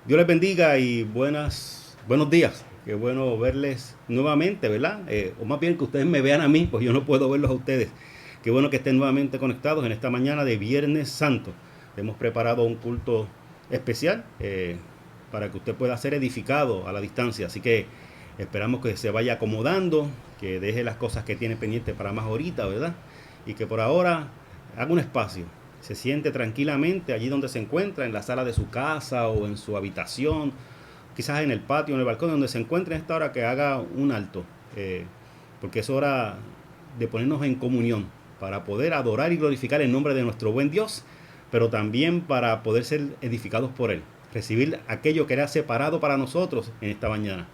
Dios les bendiga y buenos días. Qué bueno verles nuevamente, ¿verdad? O más bien que ustedes me vean a mí, pues yo no puedo verlos a ustedes. Qué bueno que estén nuevamente conectados en esta mañana de Viernes Santo. Hemos preparado un culto especial para que usted pueda ser edificado a la distancia. Así que esperamos que se vaya acomodando, que deje las cosas que tiene pendiente para más ahorita, ¿verdad? Y que por ahora haga un espacio, se siente tranquilamente allí donde se encuentra, en la sala de su casa o en su habitación, quizás en el patio, en el balcón, donde se encuentre en esta hora, que haga un alto, porque es hora de ponernos en comunión para poder adorar y glorificar el nombre de nuestro buen Dios, pero también para poder ser edificados por Él, recibir aquello que era separado para nosotros en esta mañana.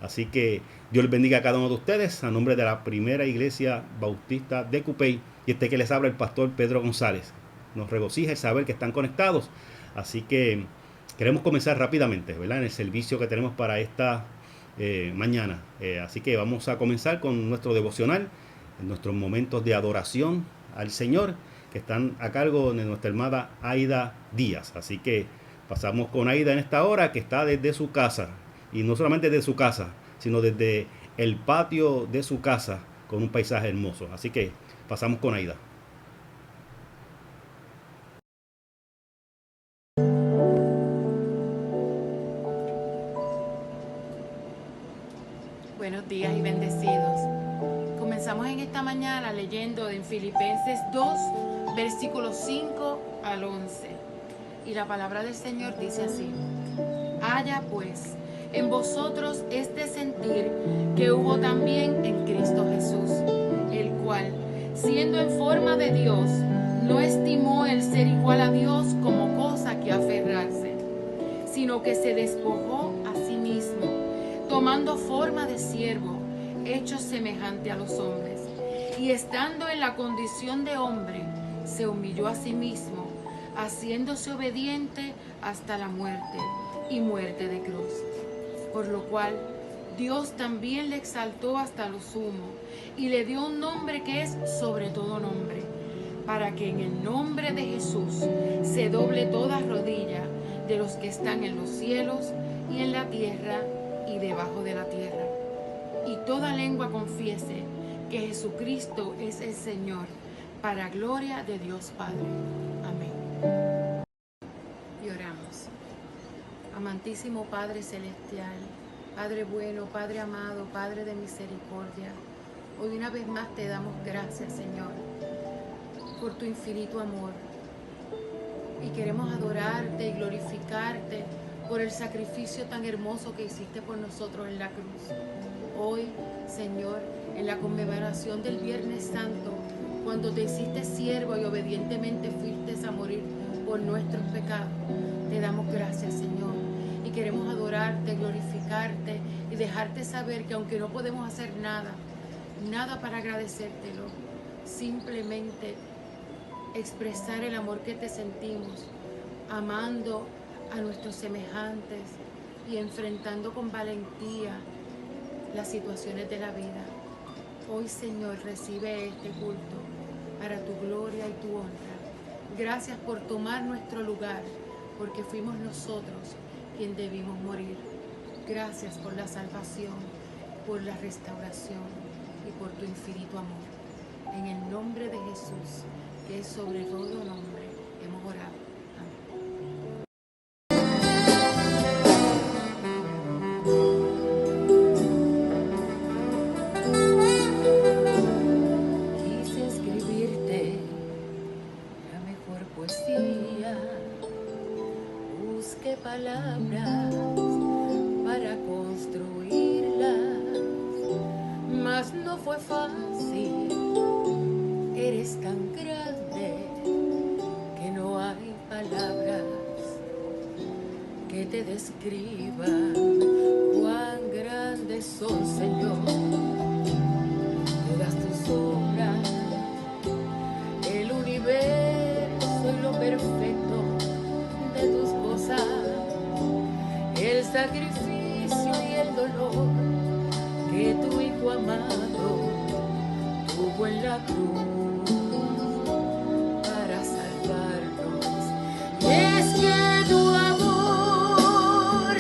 Así que Dios les bendiga a cada uno de ustedes, a nombre de la primera iglesia bautista de Cupey, y este que les habla el pastor Pedro González. Nos regocija el saber que están conectados, así que queremos comenzar rápidamente, ¿verdad? En el servicio que tenemos para esta mañana. Así que vamos a comenzar con nuestro devocional, en nuestros momentos de adoración al Señor, que están a cargo de nuestra hermana Aida Díaz. Así que pasamos con Aida en esta hora, que está desde su casa, y no solamente desde su casa, sino desde el patio de su casa, con un paisaje hermoso. Así que pasamos con Aida. Buenos días y bendecidos. Comenzamos en esta mañana leyendo en Filipenses 2, versículos 5 al 11. Y la palabra del Señor dice así: haya pues en vosotros este sentir que hubo también en Cristo Jesús, el cual, siendo en forma de Dios, no estimó el ser igual a Dios como cosa que aferrarse, sino que se despojó a sí mismo, tomando forma de siervo, hecho semejante a los hombres, y estando en la condición de hombre, se humilló a sí mismo, haciéndose obediente hasta la muerte, y muerte de cruz. Por lo cual Dios también le exaltó hasta lo sumo, y le dio un nombre que es sobre todo nombre, para que en el nombre de Jesús se doble toda rodilla de los que están en los cielos y en la tierra y debajo de la tierra, y toda lengua confiese que Jesucristo es el Señor, para gloria de Dios Padre. Amén. Y oramos. Amantísimo Padre Celestial, Padre bueno, Padre amado, Padre de misericordia, hoy una vez más te damos gracias, Señor, por tu infinito amor, y queremos adorarte y glorificarte por el sacrificio tan hermoso que hiciste por nosotros en la cruz. Hoy, Señor, en la conmemoración del Viernes Santo, cuando te hiciste siervo y obedientemente fuiste a morir por nuestros pecados, te damos gracias, Señor, y queremos adorarte, glorificarte y dejarte saber que aunque no podemos hacer nada para agradecértelo, simplemente expresar el amor que te sentimos, amando a nuestros semejantes y enfrentando con valentía las situaciones de la vida. Hoy, Señor, recibe este culto para tu gloria y tu honra. Gracias por tomar nuestro lugar, porque fuimos nosotros quien debimos morir. Gracias por la salvación, por la restauración y por tu infinito amor. En el nombre de Jesús, que es sobre todo nombre, hemos orado. Quise escribirte la mejor poesía, busqué palabras para construirlas, mas no fue fácil. Eres tan grande que no hay palabras que te describan cuán grandes son, Señor, todas tus obras, el universo y lo perfecto de tus cosas, el sacrificio y el dolor que tu Hijo amado tuvo en la cruz para salvarnos. Y es que tu amor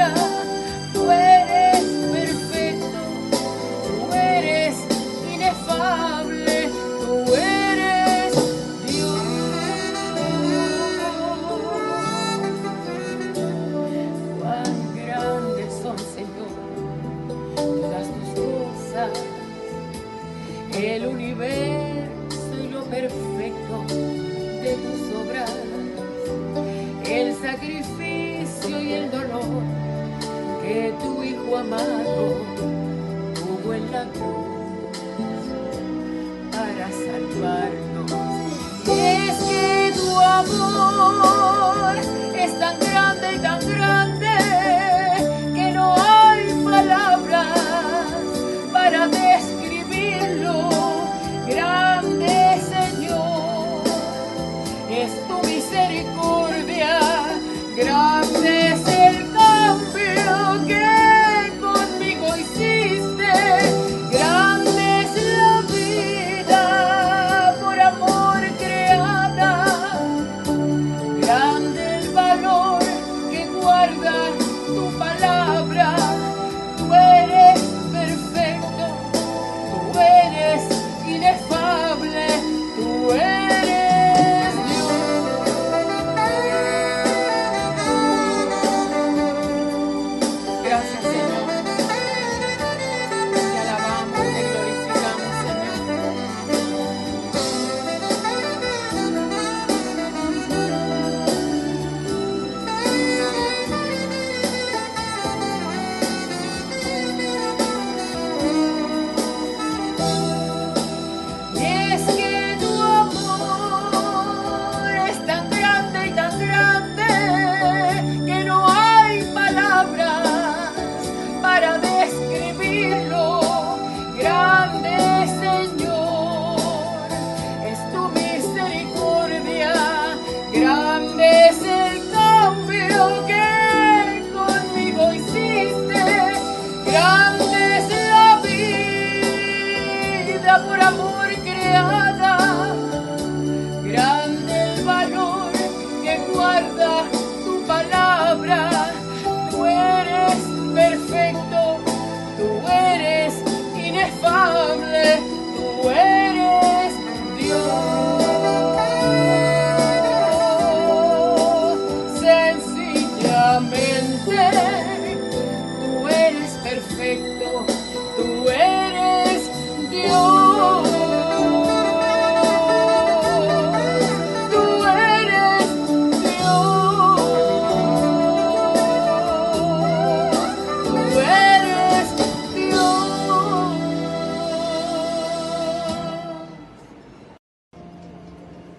palabra. Tú eres perfecto, tú eres inefable, tú eres Dios. Cuán grandes son, Señor, todas tus cosas, el universo y lo perfecto de tus obras, el sacrificio y el dolor que tu Hijo amado tuvo en la cruz para salvarnos. Y es que tu amor es tan grande y tan grande que no hay palabras para describirlo. Grande, Señor, es tu misericordia, grande es el cambio que conmigo hiciste, grande es la vida por amor creada, grande el valor que guarda tu palabra. Tú eres perfecto, tú eres inefable, tú eres Dios. Gracias, Señor. Te alabamos, te glorificamos, Señor. Y es que tu amor es tan grande y tan grande que no hay palabras para describirlo. Grande, Señor, es tu misericordia, grande es el cambio que conmigo hiciste, grande es la vida por amor creada, grande el valor que guarda tu palabra. Tú eres perfecto, tú eres inefable, tú eres Dios. Sencillamente, tú eres perfecto, tú eres Dios. Tú eres Dios. Tú eres Dios.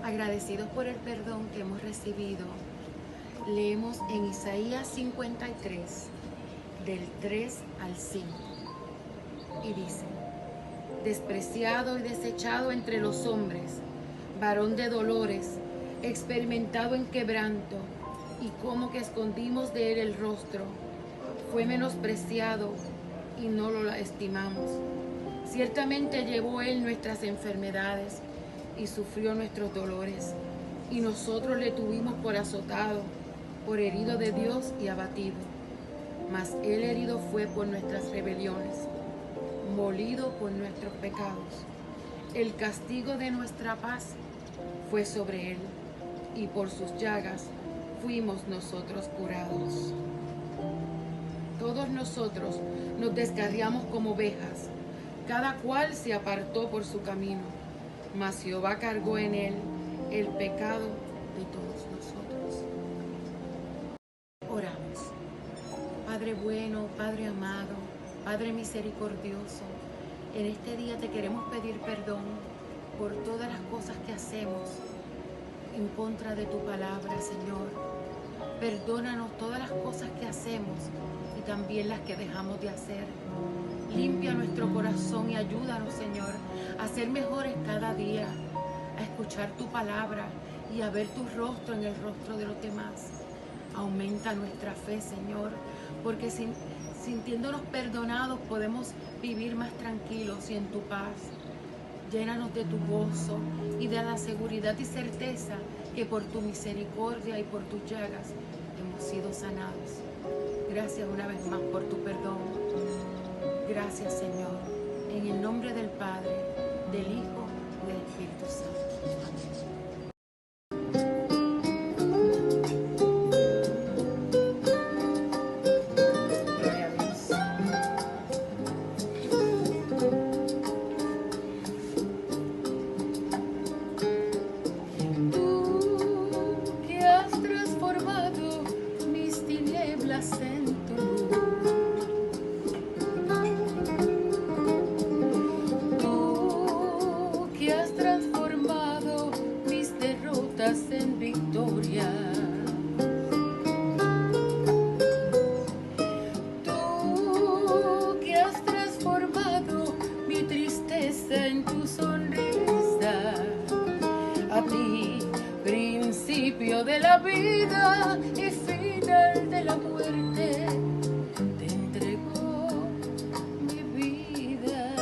Agradecidos por el perdón que hemos recibido, leemos en Isaías 53, del 3 al 5, y dice: despreciado y desechado entre los hombres, varón de dolores, experimentado en quebranto, y como que escondimos de él el rostro, fue menospreciado y no lo estimamos. Ciertamente llevó él nuestras enfermedades y sufrió nuestros dolores, y nosotros le tuvimos por azotado, por herido de Dios y abatido. Mas él herido fue por nuestras rebeliones, molido por nuestros pecados. El castigo de nuestra paz fue sobre él, y por sus llagas fuimos nosotros curados. Todos nosotros nos descarriamos como ovejas, cada cual se apartó por su camino, mas Jehová cargó en él el pecado de todos nosotros. Oramos. Padre bueno, Padre amado, Padre misericordioso, en este día te queremos pedir perdón por todas las cosas que hacemos en contra de tu palabra, Señor. Perdónanos todas las cosas que hacemos y también las que dejamos de hacer. Limpia nuestro corazón y ayúdanos, Señor, a ser mejores cada día, a escuchar tu palabra y a ver tu rostro en el rostro de los demás. Aumenta nuestra fe, Señor, porque sintiéndonos perdonados podemos vivir más tranquilos y en tu paz. Llénanos de tu gozo y de la seguridad y certeza que por tu misericordia y por tus llagas hemos sido sanados. Gracias una vez más por tu perdón. Gracias, Señor, en el nombre del Padre, del Hijo y del Espíritu Santo. Amén. En victoria, tú que has transformado mi tristeza en tu sonrisa, a ti, principio de la vida y final de la muerte, te entrego mi vida.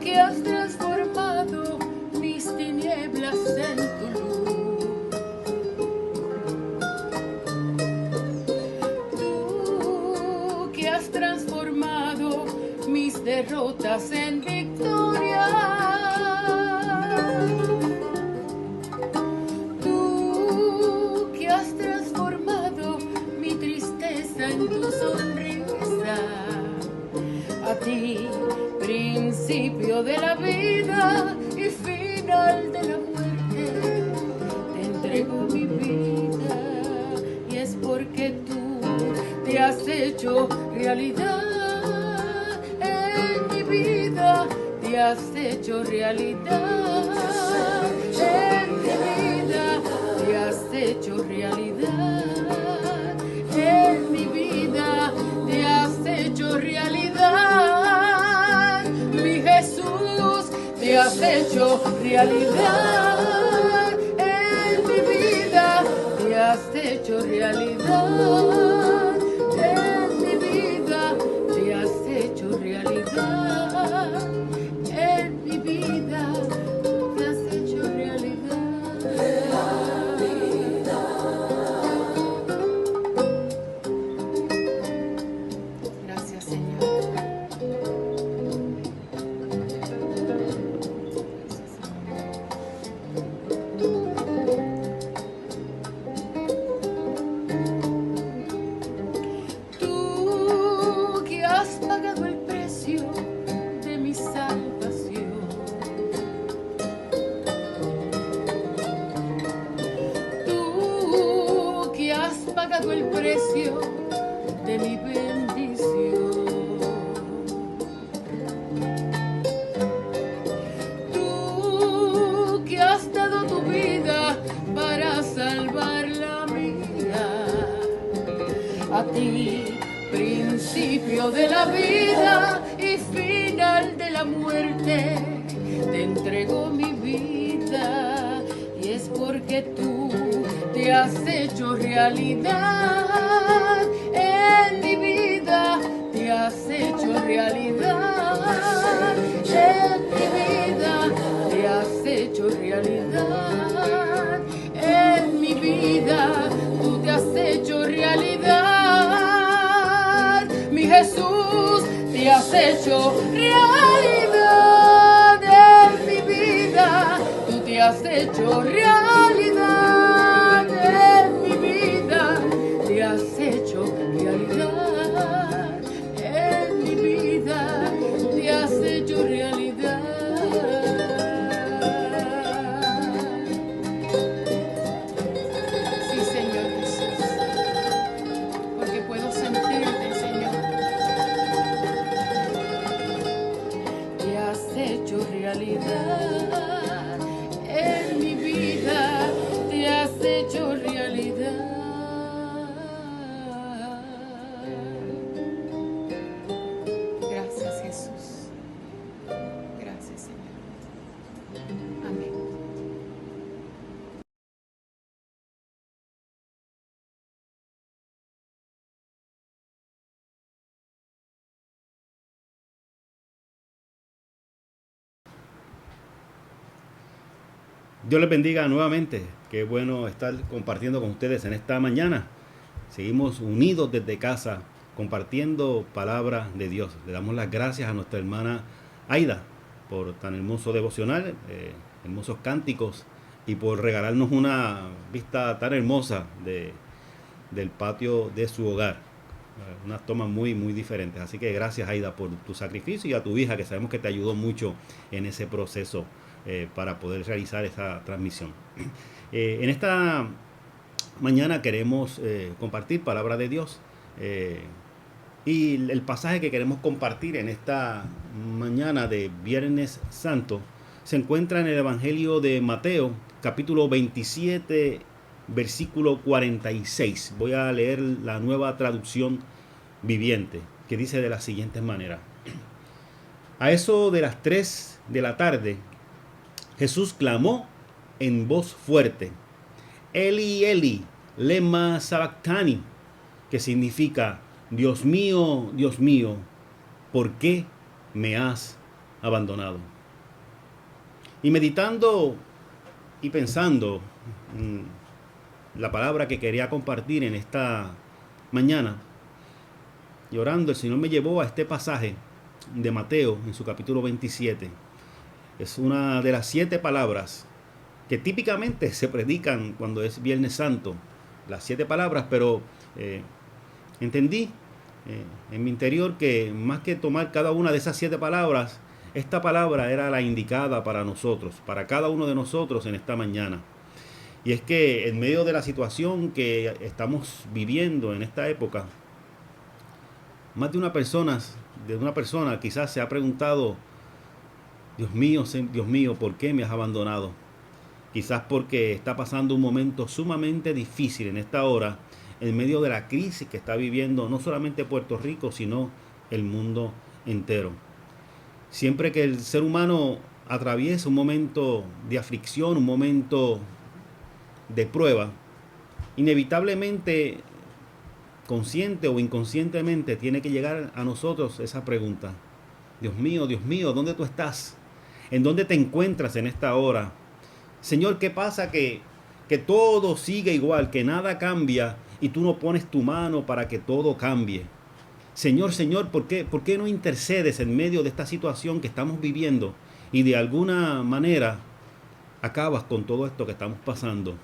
Que has transformado mis tinieblas en tu luz. Tú que has transformado mis derrotas en victoria. Tú que has transformado mi tristeza en tu sonrisa. A ti, principio de la vida y final de la muerte, te entrego mi vida, y es porque tú te has hecho realidad en mi vida, te has hecho realidad en mi vida, te has hecho realidad en mi vida, te has hecho realidad. Jesús, te has hecho realidad en mi vida, te has hecho realidad en mi vida, te has hecho realidad en mi vida, te has hecho realidad. Gracias, Señor. Pagado el precio de mi salvación. Tú que has pagado el precio de mi bendición. Tú que has dado tu vida para salvar la mía. A ti, principio de la vida y final de la muerte, te entrego mi vida, y es porque tú te has hecho realidad en mi vida, te has hecho realidad en mi vida, te has hecho realidad en mi vida, tú te has hecho realidad. Mi Jesús, te has hecho realidad en mi vida. Tú te has hecho realidad en mi vida. Te has hecho realidad en mi vida. Te has hecho realidad. Sí, Señor Jesús, porque puedo sentirte, Señor. Hecho realidad en mi vida, Dios les bendiga nuevamente. Qué bueno estar compartiendo con ustedes en esta mañana. Seguimos unidos desde casa, compartiendo palabra de Dios. Le damos las gracias a nuestra hermana Aida por tan hermoso devocional, hermosos cánticos y por regalarnos una vista tan hermosa del patio de su hogar. Unas tomas muy diferentes. Así que gracias, Aida, por tu sacrificio, y a tu hija, que sabemos que te ayudó mucho en ese proceso para poder realizar esa transmisión. En esta mañana queremos compartir palabra de Dios, y el pasaje que queremos compartir en esta mañana de Viernes Santo se encuentra en el Evangelio de Mateo, capítulo 27, versículo 46. Voy a leer la Nueva Traducción Viviente, que dice de la siguiente manera: a eso de las 3 de la tarde, Jesús clamó en voz fuerte: Eli, Eli, lema sabactani, que significa: Dios mío, ¿por qué me has abandonado? Y meditando y pensando la palabra que quería compartir en esta mañana, y orando, el Señor me llevó a este pasaje de Mateo en su capítulo 27. Es una de las 7 palabras que típicamente se predican cuando es Viernes Santo. Las 7 palabras, pero entendí en mi interior que más que tomar cada una de esas 7 palabras, esta palabra era la indicada para nosotros, para cada uno de nosotros en esta mañana. Y es que en medio de la situación que estamos viviendo en esta época, más de una persona quizás se ha preguntado: Dios mío, ¿por qué me has abandonado? Quizás porque está pasando un momento sumamente difícil en esta hora, en medio de la crisis que está viviendo no solamente Puerto Rico, sino el mundo entero. Siempre que el ser humano atraviesa un momento de aflicción, un momento de prueba, inevitablemente, consciente o inconscientemente, tiene que llegar a nosotros esa pregunta: Dios mío, ¿dónde tú estás? ¿En dónde te encuentras en esta hora? Señor, ¿qué pasa que todo sigue igual, que nada cambia y tú no pones tu mano para que todo cambie? Señor, ¿por qué no intercedes en medio de esta situación que estamos viviendo y de alguna manera acabas con todo esto que estamos pasando?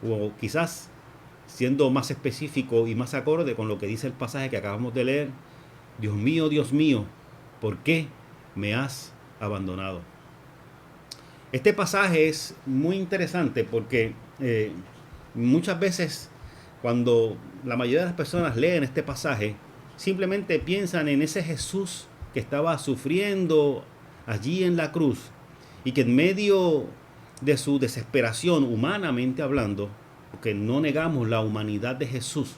O quizás, siendo más específico y más acorde con lo que dice el pasaje que acabamos de leer: Dios mío, ¿por qué me has abandonado? Este pasaje es muy interesante porque muchas veces, cuando la mayoría de las personas leen este pasaje, simplemente piensan en ese Jesús que estaba sufriendo allí en la cruz, y que en medio de su desesperación, humanamente hablando, porque no negamos la humanidad de Jesús,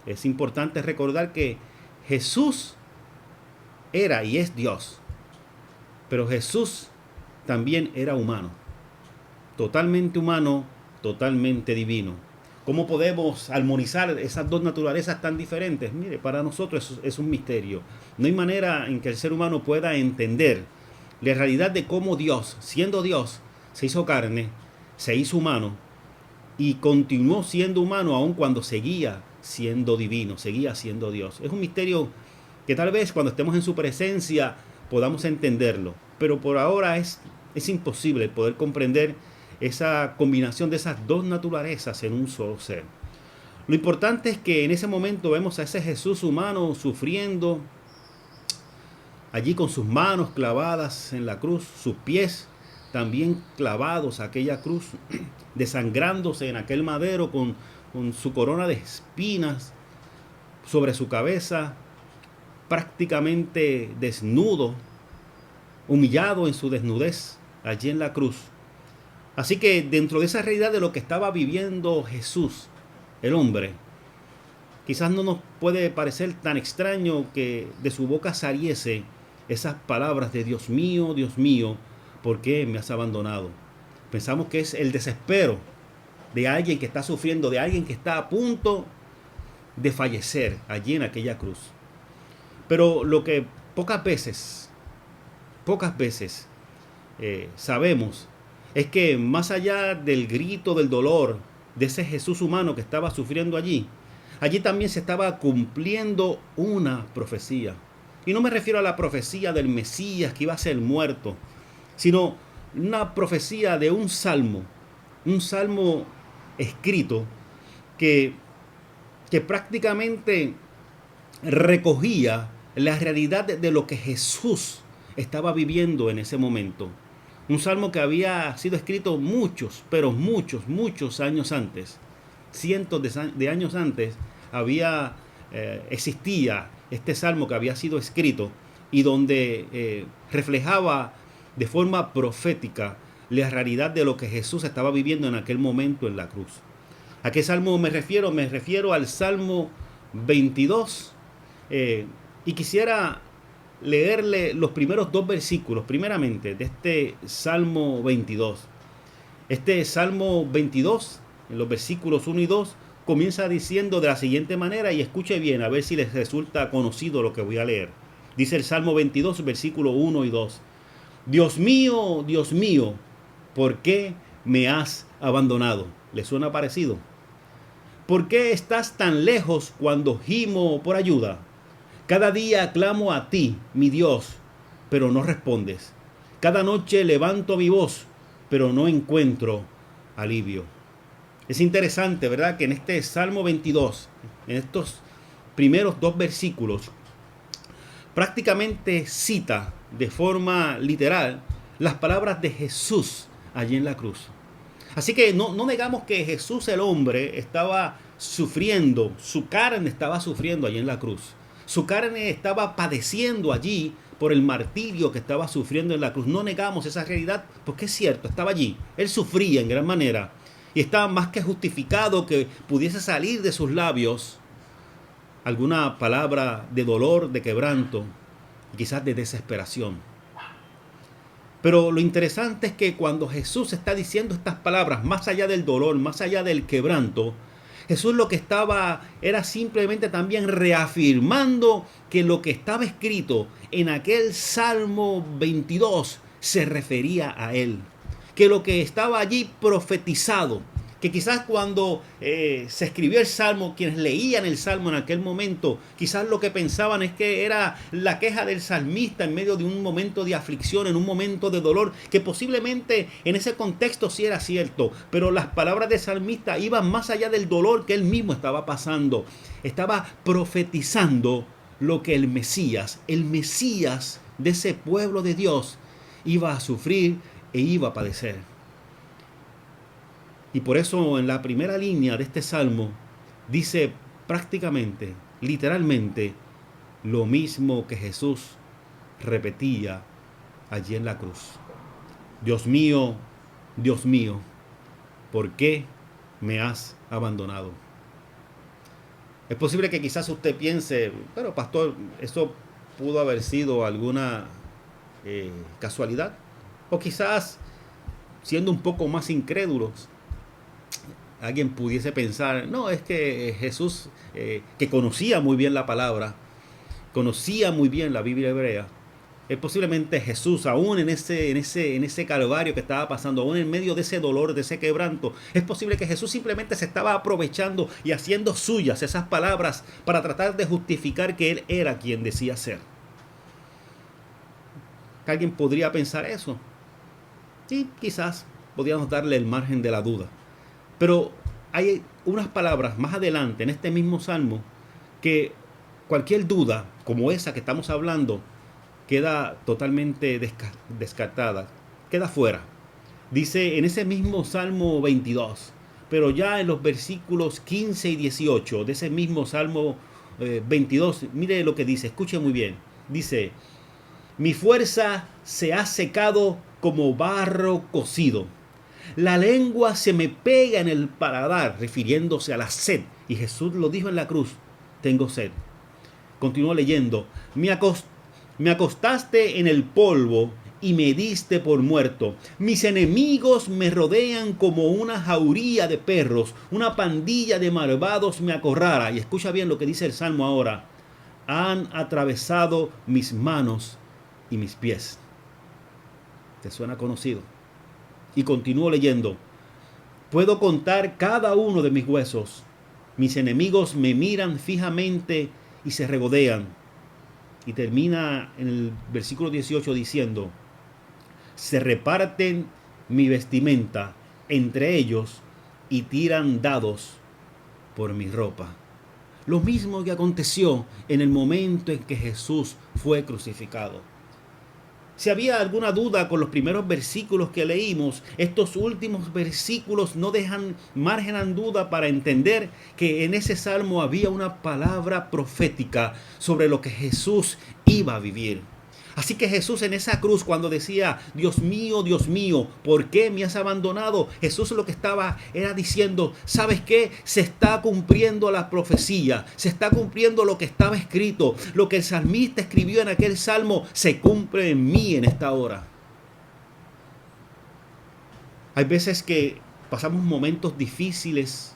es importante recordar que Jesús era y es Dios, pero Jesús también era humano, totalmente divino. ¿Cómo podemos armonizar esas dos naturalezas tan diferentes? Mire, para nosotros es un misterio. No hay manera en que el ser humano pueda entender la realidad de cómo Dios, siendo Dios, se hizo carne, se hizo humano y continuó siendo humano aun cuando seguía siendo divino, seguía siendo Dios. Es un misterio que tal vez cuando estemos en su presencia podamos entenderlo, pero por ahora es imposible poder comprender esa combinación de esas dos naturalezas en un solo ser. Lo importante es que en ese momento vemos a ese Jesús humano sufriendo allí con sus manos clavadas en la cruz, sus pies también clavados a aquella cruz, desangrándose en aquel madero con su corona de espinas sobre su cabeza, prácticamente desnudo, humillado en su desnudez allí en la cruz. Así que dentro de esa realidad de lo que estaba viviendo Jesús, el hombre, quizás no nos puede parecer tan extraño que de su boca saliese esas palabras de Dios mío, ¿por qué me has abandonado? Pensamos que es el desespero de alguien que está sufriendo, de alguien que está a punto de fallecer allí en aquella cruz. Pero lo que pocas veces sabemos es que más allá del grito del dolor de ese Jesús humano que estaba sufriendo allí, allí también se estaba cumpliendo una profecía. Y no me refiero a la profecía del Mesías que iba a ser muerto, sino una profecía de un salmo escrito que, que prácticamente recogía la realidad de lo que Jesús estaba viviendo en ese momento. Un salmo que había sido escrito muchos, pero muchos años antes. Cientos de años antes existía este salmo que había sido escrito y donde reflejaba de forma profética la realidad de lo que Jesús estaba viviendo en aquel momento en la cruz. ¿A qué salmo me refiero? Me refiero al Salmo 22. Y quisiera leerle los primeros dos versículos, primeramente, de este Salmo 22. Este Salmo 22, en los versículos 1 y 2, comienza diciendo de la siguiente manera, y escuche bien, a ver si les resulta conocido lo que voy a leer. Dice el Salmo 22, versículo 1 y 2. Dios mío, ¿por qué me has abandonado? ¿Le suena parecido? ¿Por qué estás tan lejos cuando gimo por ayuda? Cada día clamo a ti, mi Dios, pero no respondes. Cada noche levanto mi voz, pero no encuentro alivio. Es interesante, ¿verdad?, que en este Salmo 22, en estos primeros dos versículos, prácticamente cita de forma literal las palabras de Jesús allí en la cruz. Así que no negamos que Jesús el hombre estaba sufriendo, su carne estaba sufriendo allí en la cruz. Su carne estaba padeciendo allí por el martirio que estaba sufriendo en la cruz. No negamos esa realidad porque es cierto, estaba allí. Él sufría en gran manera y estaba más que justificado que pudiese salir de sus labios alguna palabra de dolor, de quebranto, quizás de desesperación. Pero lo interesante es que cuando Jesús está diciendo estas palabras, más allá del dolor, más allá del quebranto, Jesús lo que estaba era simplemente también reafirmando que lo que estaba escrito en aquel Salmo 22 se refería a Él. Que lo que estaba allí profetizado, que quizás cuando se escribió el Salmo, quienes leían el Salmo en aquel momento, quizás lo que pensaban es que era la queja del salmista en medio de un momento de aflicción, en un momento de dolor, que posiblemente en ese contexto sí era cierto, pero las palabras del salmista iban más allá del dolor que él mismo estaba pasando. Estaba profetizando lo que el Mesías de ese pueblo de Dios, iba a sufrir e iba a padecer. Y por eso en la primera línea de este salmo dice prácticamente, literalmente, lo mismo que Jesús repetía allí en la cruz. Dios mío, ¿por qué me has abandonado? Es posible que quizás usted piense, pero pastor, eso pudo haber sido alguna casualidad. O quizás, siendo un poco más incrédulos, alguien pudiese pensar, no, es que Jesús, que conocía muy bien la palabra, conocía muy bien la Biblia hebrea, es posiblemente Jesús, aún en ese calvario que estaba pasando, aún en medio de ese dolor, de ese quebranto, es posible que Jesús simplemente se estaba aprovechando y haciendo suyas esas palabras para tratar de justificar que Él era quien decía ser. ¿Alguien podría pensar eso? Sí, quizás podríamos darle el margen de la duda. Pero hay unas palabras más adelante en este mismo salmo que cualquier duda como esa que estamos hablando queda totalmente descartada, queda fuera. Dice en ese mismo Salmo 22, pero ya en los versículos 15 y 18 de ese mismo Salmo 22, mire lo que dice, escuche muy bien. Dice, mi fuerza se ha secado como barro cocido. La lengua se me pega en el paladar, refiriéndose a la sed. Y Jesús lo dijo en la cruz, tengo sed. Continúo leyendo, me acostaste en el polvo y me diste por muerto. Mis enemigos me rodean como una jauría de perros, una pandilla de malvados me acorrala. Y escucha bien lo que dice el Salmo ahora. Han atravesado mis manos y mis pies. ¿Te suena conocido? Y continúo leyendo. Puedo contar cada uno de mis huesos. Mis enemigos me miran fijamente y se regodean. Y termina en el versículo 18 diciendo, se reparten mi vestimenta entre ellos y tiran dados por mi ropa. Lo mismo que aconteció en el momento en que Jesús fue crucificado. Si había alguna duda con los primeros versículos que leímos, estos últimos versículos no dejan margen a duda para entender que en ese salmo había una palabra profética sobre lo que Jesús iba a vivir. Así que Jesús en esa cruz, cuando decía, Dios mío, ¿por qué me has abandonado? Jesús lo que estaba era diciendo, ¿sabes qué? Se está cumpliendo la profecía, se está cumpliendo lo que estaba escrito. Lo que el salmista escribió en aquel salmo se cumple en mí en esta hora. Hay veces que pasamos momentos difíciles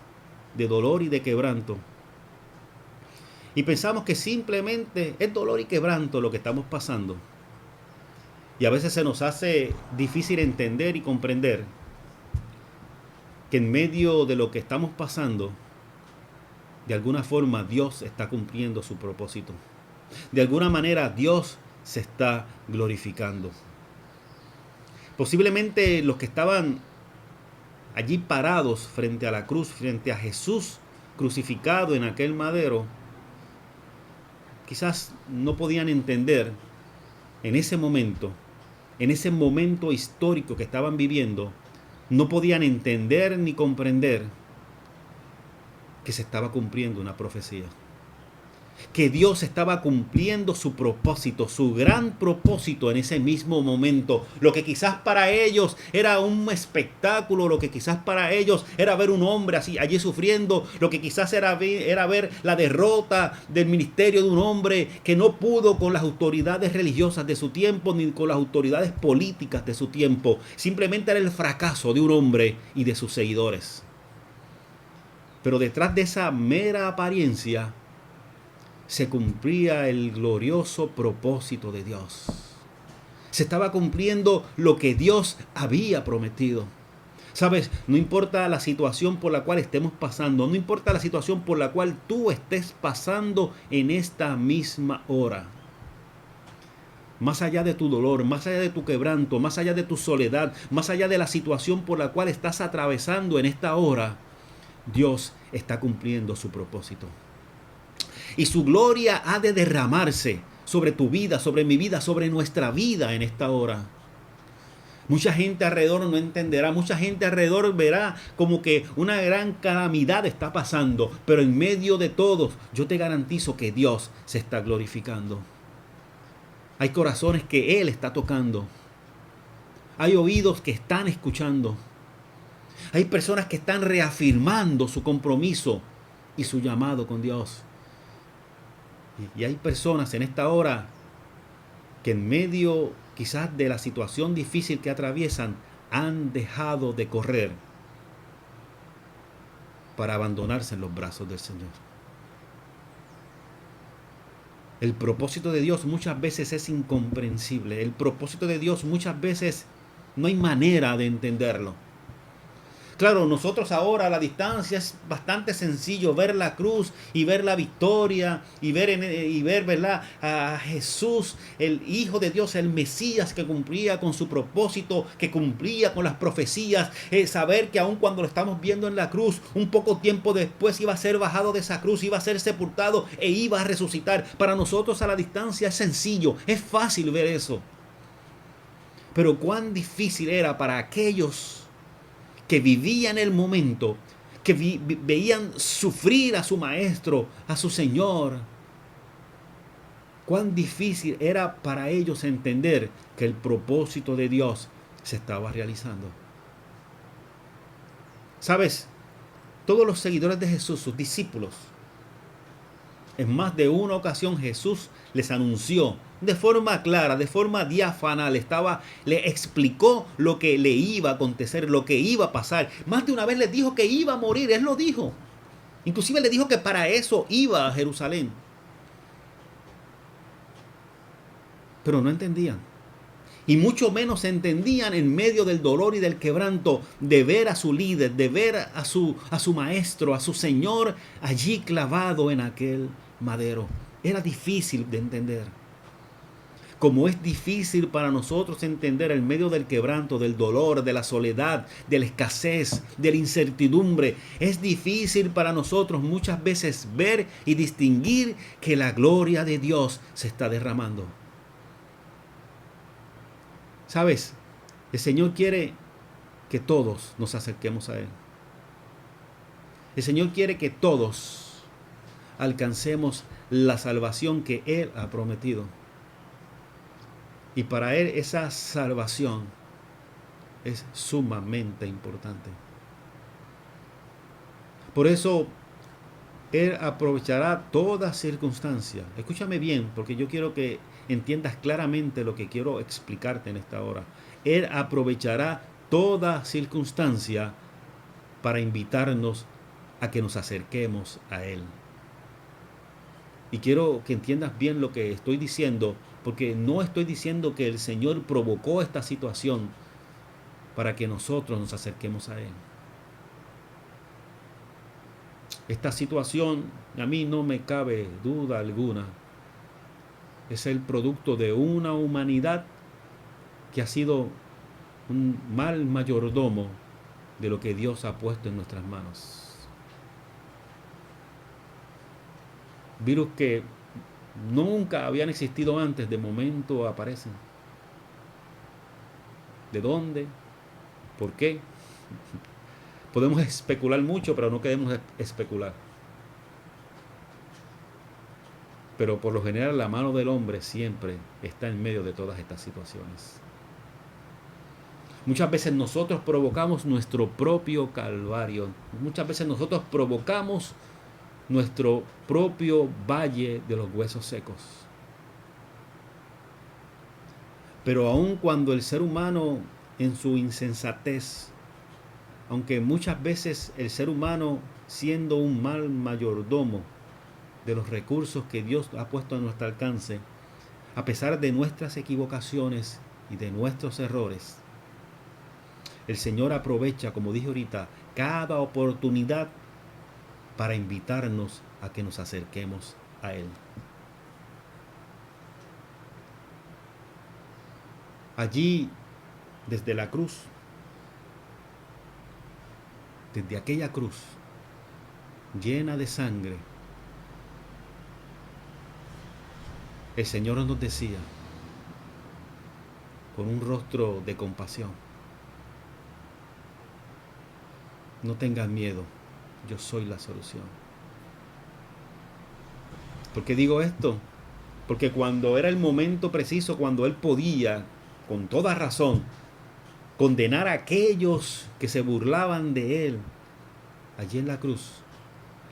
de dolor y de quebranto. Y pensamos que simplemente es dolor y quebranto lo que estamos pasando. Y a veces se nos hace difícil entender y comprender que en medio de lo que estamos pasando, de alguna forma Dios está cumpliendo su propósito. De alguna manera Dios se está glorificando. Posiblemente los que estaban allí parados frente a la cruz, frente a Jesús crucificado en aquel madero, quizás no podían entender en ese momento histórico que estaban viviendo, no podían entender ni comprender que se estaba cumpliendo una profecía. Que Dios estaba cumpliendo su propósito, su gran propósito en ese mismo momento. Lo que quizás para ellos era un espectáculo, lo que quizás para ellos era ver un hombre así, allí sufriendo, lo que quizás era ver la derrota del ministerio de un hombre que no pudo con las autoridades religiosas de su tiempo, ni con las autoridades políticas de su tiempo. Simplemente era el fracaso de un hombre y de sus seguidores. Pero detrás de esa mera apariencia se cumplía el glorioso propósito de Dios. Se estaba cumpliendo lo que Dios había prometido. Sabes, no importa la situación por la cual estemos pasando, no importa la situación por la cual tú estés pasando en esta misma hora. Más allá de tu dolor, más allá de tu quebranto, más allá de tu soledad, más allá de la situación por la cual estás atravesando en esta hora, Dios está cumpliendo su propósito. Y su gloria ha de derramarse sobre tu vida, sobre mi vida, sobre nuestra vida en esta hora. Mucha gente alrededor no entenderá, mucha gente alrededor verá como que una gran calamidad está pasando, pero en medio de todos yo te garantizo que Dios se está glorificando. Hay corazones que Él está tocando. Hay oídos que están escuchando. Hay personas que están reafirmando su compromiso y su llamado con Dios. Y hay personas en esta hora que en medio quizás de la situación difícil que atraviesan han dejado de correr para abandonarse en los brazos del Señor. El propósito de Dios muchas veces es incomprensible. El propósito de Dios muchas veces no hay manera de entenderlo. Claro, nosotros ahora a la distancia es bastante sencillo ver la cruz y ver la victoria y ver, ¿verdad?, a Jesús, el Hijo de Dios, el Mesías que cumplía con su propósito, que cumplía con las profecías. Saber que aun cuando lo estamos viendo en la cruz, un poco tiempo después iba a ser bajado de esa cruz, iba a ser sepultado e iba a resucitar. Para nosotros a la distancia es sencillo, es fácil ver eso. Pero cuán difícil era para aquellos que vivían el momento, que veían sufrir a su maestro, a su Señor. Cuán difícil era para ellos entender que el propósito de Dios se estaba realizando. ¿Sabes? Todos los seguidores de Jesús, sus discípulos, en más de una ocasión Jesús les anunció de forma clara, de forma diáfana, le explicó lo que le iba a acontecer, lo que iba a pasar. Más de una vez les dijo que iba a morir, Él lo dijo. Inclusive le dijo que para eso iba a Jerusalén. Pero no entendían. Y mucho menos entendían en medio del dolor y del quebranto de ver a su líder, de ver a su maestro, a su Señor allí clavado en aquel madero. Era difícil de entender. Como es difícil para nosotros entender en medio del quebranto, del dolor, de la soledad, de la escasez, de la incertidumbre, es difícil para nosotros muchas veces ver y distinguir que la gloria de Dios se está derramando. ¿Sabes? El Señor quiere que todos nos acerquemos a Él. El Señor quiere que todos alcancemos la salvación que Él ha prometido. Y para Él esa salvación es sumamente importante. Por eso Él aprovechará toda circunstancia. Escúchame bien, porque yo quiero que entiendas claramente lo que quiero explicarte en esta hora. Él aprovechará toda circunstancia para invitarnos a que nos acerquemos a Él. Y quiero que entiendas bien lo que estoy diciendo, porque no estoy diciendo que el Señor provocó esta situación para que nosotros nos acerquemos a Él. Esta situación, a mí no me cabe duda alguna, es el producto de una humanidad que ha sido un mal mayordomo de lo que Dios ha puesto en nuestras manos. Virus que nunca habían existido antes, de momento aparecen. ¿De dónde? ¿Por qué? Podemos especular mucho, pero no queremos especular. Pero por lo general la mano del hombre siempre está en medio de todas estas situaciones. Muchas veces nosotros provocamos nuestro propio calvario. Muchas veces nosotros provocamos nuestro propio valle de los huesos secos. Pero aun cuando el ser humano en su insensatez, aunque muchas veces el ser humano siendo un mal mayordomo de los recursos que Dios ha puesto a nuestro alcance, a pesar de nuestras equivocaciones y de nuestros errores, el Señor aprovecha, como dije ahorita, cada oportunidad para invitarnos a que nos acerquemos a Él. Allí, desde la cruz, desde aquella cruz llena de sangre, el Señor nos decía, con un rostro de compasión, no tengan miedo, yo soy la solución. ¿Por qué digo esto? Porque cuando era el momento preciso, cuando Él podía, con toda razón, condenar a aquellos que se burlaban de Él, allí en la cruz,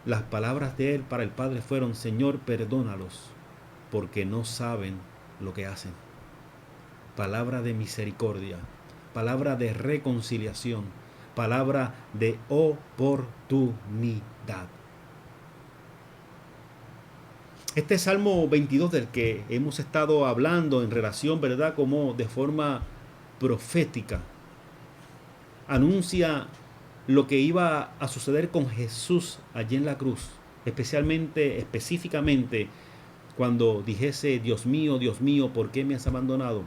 las palabras de Él para el Padre fueron, Señor, perdónalos, porque no saben lo que hacen. Palabra de misericordia, palabra de reconciliación, palabra de oportunidad. Este Salmo 22 del que hemos estado hablando en relación, ¿verdad?, como de forma profética, anuncia lo que iba a suceder con Jesús allí en la cruz, específicamente, cuando dijese, Dios mío, ¿por qué me has abandonado?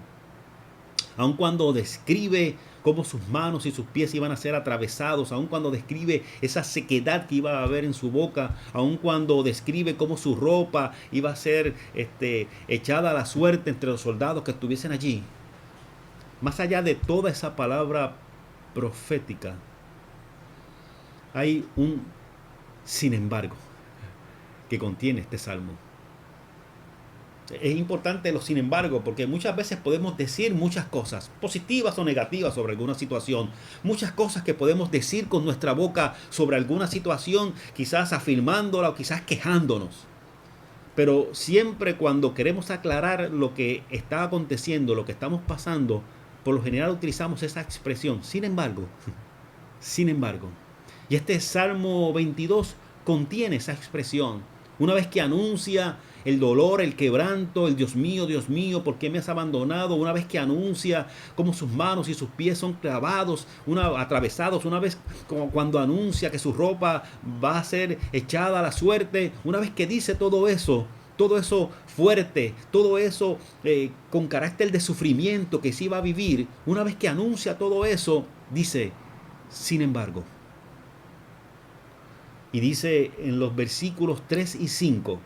Aun cuando describe cómo sus manos y sus pies iban a ser atravesados, aun cuando describe esa sequedad que iba a haber en su boca, aun cuando describe cómo su ropa iba a ser echada a la suerte entre los soldados que estuviesen allí. Más allá de toda esa palabra profética, hay un sin embargo que contiene este salmo. Es importante los sin embargo, porque muchas veces podemos decir muchas cosas, positivas o negativas, sobre alguna situación. Muchas cosas que podemos decir con nuestra boca sobre alguna situación, quizás afirmándola o quizás quejándonos. Pero siempre cuando queremos aclarar lo que está aconteciendo, lo que estamos pasando, por lo general utilizamos esa expresión, sin embargo. Sin embargo. Y este Salmo 22 contiene esa expresión. Una vez que anuncia el dolor, el quebranto, el Dios mío, ¿por qué me has abandonado? Una vez que anuncia cómo sus manos y sus pies son clavados, atravesados, una vez como cuando anuncia que su ropa va a ser echada a la suerte, una vez que dice todo eso fuerte, todo eso con carácter de sufrimiento que se iba a vivir, una vez que anuncia todo eso, dice, sin embargo, y dice en los versículos 3 y 5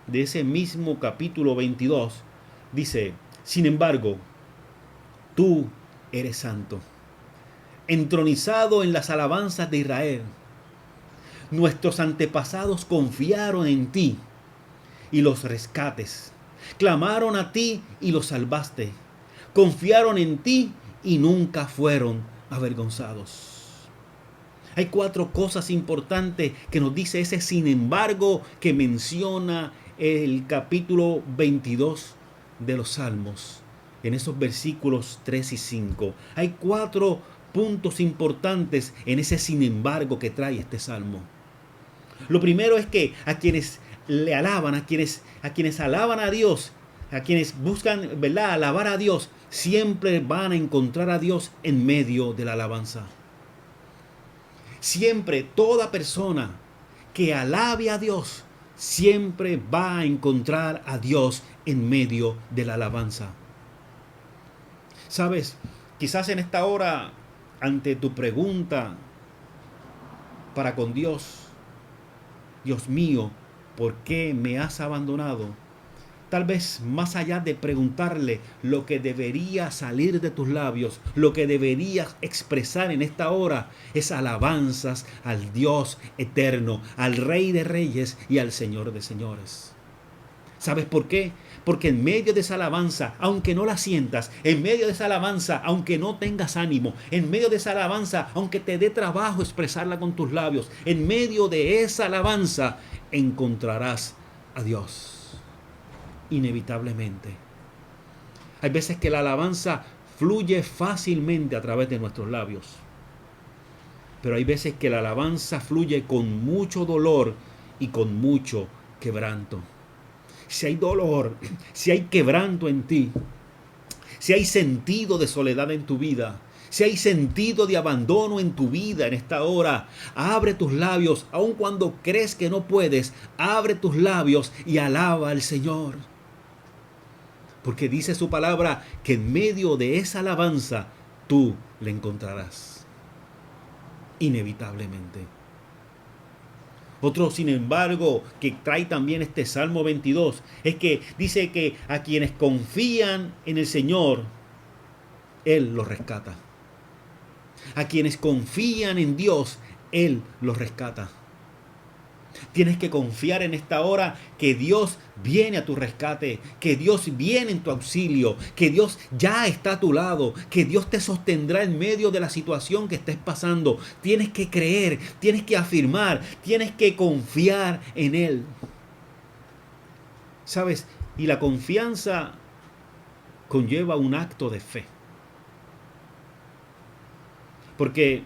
de ese mismo capítulo 22, dice, sin embargo, tú eres santo, entronizado en las alabanzas de Israel. Nuestros antepasados confiaron en ti y los rescates. Clamaron a ti y los salvaste. Confiaron en ti y nunca fueron avergonzados. Hay 4 cosas importantes que nos dice ese sin embargo que menciona el capítulo 22 de los Salmos. En esos versículos 3 y 5. Hay 4 puntos importantes en ese sin embargo que trae este salmo. Lo primero es que a quienes le alaban, a quienes alaban a Dios, a quienes buscan, ¿verdad?, alabar a Dios, siempre van a encontrar a Dios en medio de la alabanza. Siempre toda persona que alabe a Dios, siempre va a encontrar a Dios en medio de la alabanza. ¿Sabes? Quizás en esta hora, ante tu pregunta para con Dios, Dios mío, ¿por qué me has abandonado? Tal vez más allá de preguntarle, lo que debería salir de tus labios, lo que deberías expresar en esta hora es alabanzas al Dios eterno, al Rey de Reyes y al Señor de Señores. ¿Sabes por qué? Porque en medio de esa alabanza, aunque no la sientas, en medio de esa alabanza, aunque no tengas ánimo, en medio de esa alabanza, aunque te dé trabajo expresarla con tus labios, en medio de esa alabanza encontrarás a Dios. Inevitablemente. Hay veces que la alabanza fluye fácilmente a través de nuestros labios, pero hay veces que la alabanza fluye con mucho dolor y con mucho quebranto. Si hay dolor, si hay quebranto en ti, si hay sentido de soledad en tu vida, si hay sentido de abandono en tu vida en esta hora, abre tus labios, aun cuando crees que no puedes, abre tus labios y alaba al Señor. Porque dice su palabra que en medio de esa alabanza tú le encontrarás. Inevitablemente. Otro, sin embargo, que trae también este Salmo 22, es que dice que a quienes confían en el Señor, Él los rescata. A quienes confían en Dios, Él los rescata. Tienes que confiar en esta hora que Dios viene a tu rescate, que Dios viene en tu auxilio, que Dios ya está a tu lado, que Dios te sostendrá en medio de la situación que estés pasando. Tienes que creer, tienes que afirmar, tienes que confiar en Él. ¿Sabes? Y la confianza conlleva un acto de fe. Porque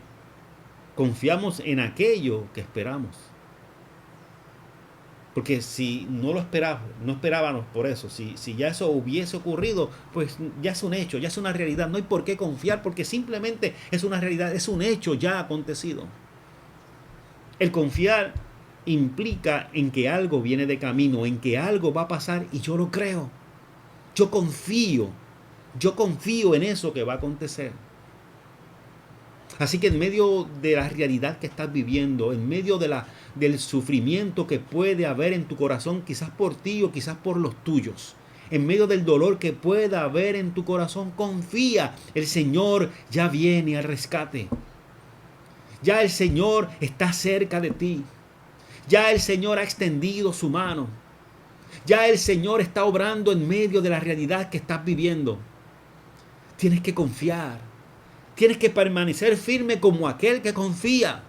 confiamos en aquello que esperamos. Porque si no lo esperábamos por eso, si ya eso hubiese ocurrido, pues ya es un hecho, ya es una realidad. No hay por qué confiar porque simplemente es una realidad, es un hecho ya acontecido. El confiar implica en que algo viene de camino, en que algo va a pasar y yo lo creo. Yo confío en eso que va a acontecer. Así que en medio de la realidad que estás viviendo, en medio del sufrimiento que puede haber en tu corazón, quizás por ti o quizás por los tuyos, en medio del dolor que pueda haber en tu corazón, confía, el Señor ya viene al rescate. Ya el Señor está cerca de ti. Ya el Señor ha extendido su mano. Ya el Señor está obrando en medio de la realidad que estás viviendo. Tienes que confiar. Tienes que permanecer firme como aquel que confía.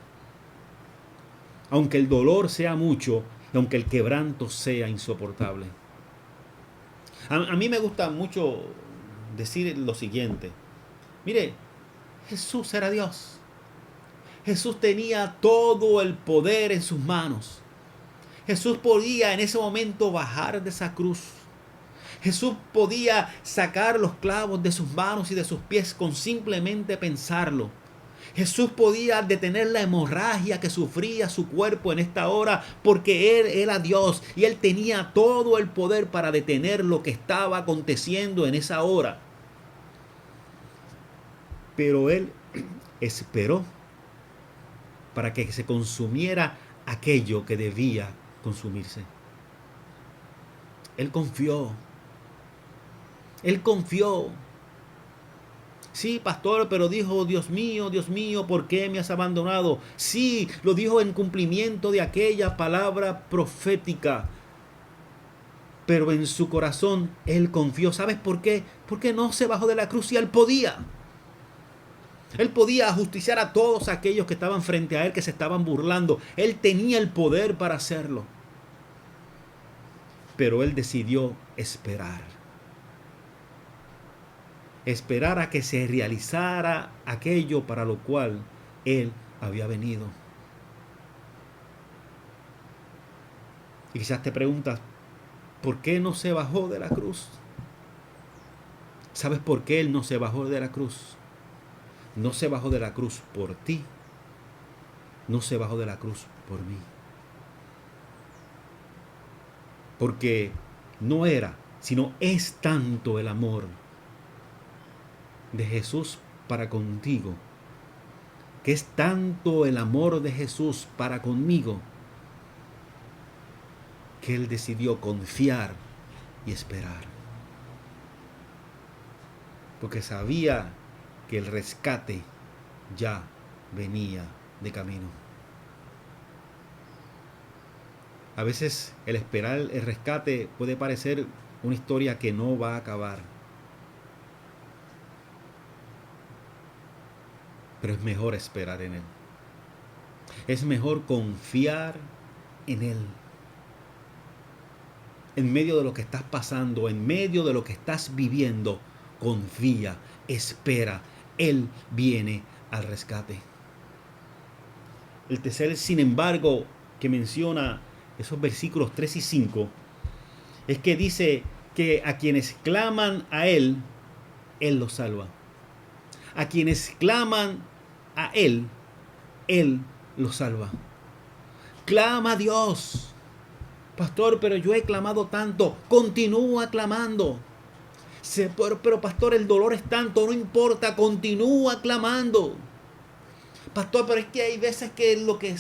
Aunque el dolor sea mucho y aunque el quebranto sea insoportable. A mí me gusta mucho decir lo siguiente. Mire, Jesús era Dios. Jesús tenía todo el poder en sus manos. Jesús podía en ese momento bajar de esa cruz. Jesús podía sacar los clavos de sus manos y de sus pies con simplemente pensarlo. Jesús podía detener la hemorragia que sufría su cuerpo en esta hora porque Él era Dios y Él tenía todo el poder para detener lo que estaba aconteciendo en esa hora. Pero Él esperó para que se consumiera aquello que debía consumirse. Él confió. Él confió. Sí, pastor, pero dijo, Dios mío, ¿por qué me has abandonado? Sí, lo dijo en cumplimiento de aquella palabra profética. Pero en su corazón Él confió. ¿Sabes por qué? Porque no se bajó de la cruz y Él podía. Él podía ajusticiar a todos aquellos que estaban frente a Él, que se estaban burlando. Él tenía el poder para hacerlo. Pero Él decidió esperar. Esperar a que se realizara aquello para lo cual Él había venido. Y quizás te preguntas, ¿por qué no se bajó de la cruz? ¿Sabes por qué Él no se bajó de la cruz? No se bajó de la cruz por ti. No se bajó de la cruz por mí. Porque no era, sino es tanto el amor de Jesús para contigo, que es tanto el amor de Jesús para conmigo, que Él decidió confiar y esperar. Porque sabía que el rescate ya venía de camino. A veces el esperar el rescate puede parecer una historia que no va a acabar. Pero es mejor esperar en Él. Es mejor confiar en Él. En medio de lo que estás pasando, en medio de lo que estás viviendo, confía, espera. Él viene al rescate. El tercer, sin embargo, que menciona esos versículos 3 y 5, es que dice que a quienes claman a Él, Él los salva. A quienes claman a Él los salva. Clama a Dios. Pastor, pero yo he clamado tanto. Continúa clamando. Pero pastor, el dolor es tanto. No importa, continúa clamando. Pastor, pero es que hay veces que lo que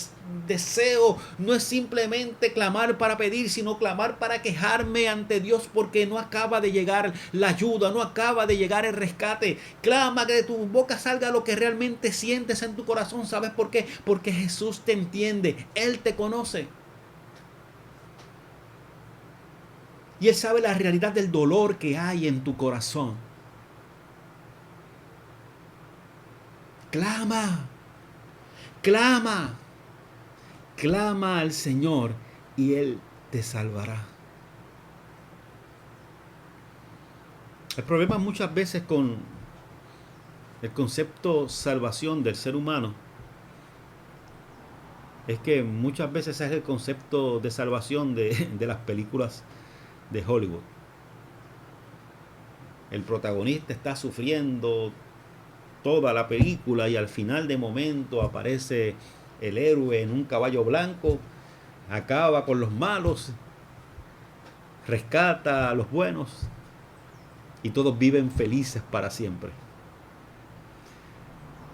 deseo no es simplemente clamar para pedir, sino clamar para quejarme ante Dios porque no acaba de llegar la ayuda, no acaba de llegar el rescate. Clama que de tu boca salga lo que realmente sientes en tu corazón. ¿Sabes por qué? Porque Jesús te entiende, Él te conoce. Y Él sabe la realidad del dolor que hay en tu corazón. Clama. Clama, clama al Señor y Él te salvará. El problema muchas veces con el concepto salvación del ser humano es que muchas veces es el concepto de salvación de las películas de Hollywood. El protagonista está sufriendo toda la película y al final de momento aparece el héroe en un caballo blanco, acaba con los malos, rescata a los buenos y todos viven felices para siempre.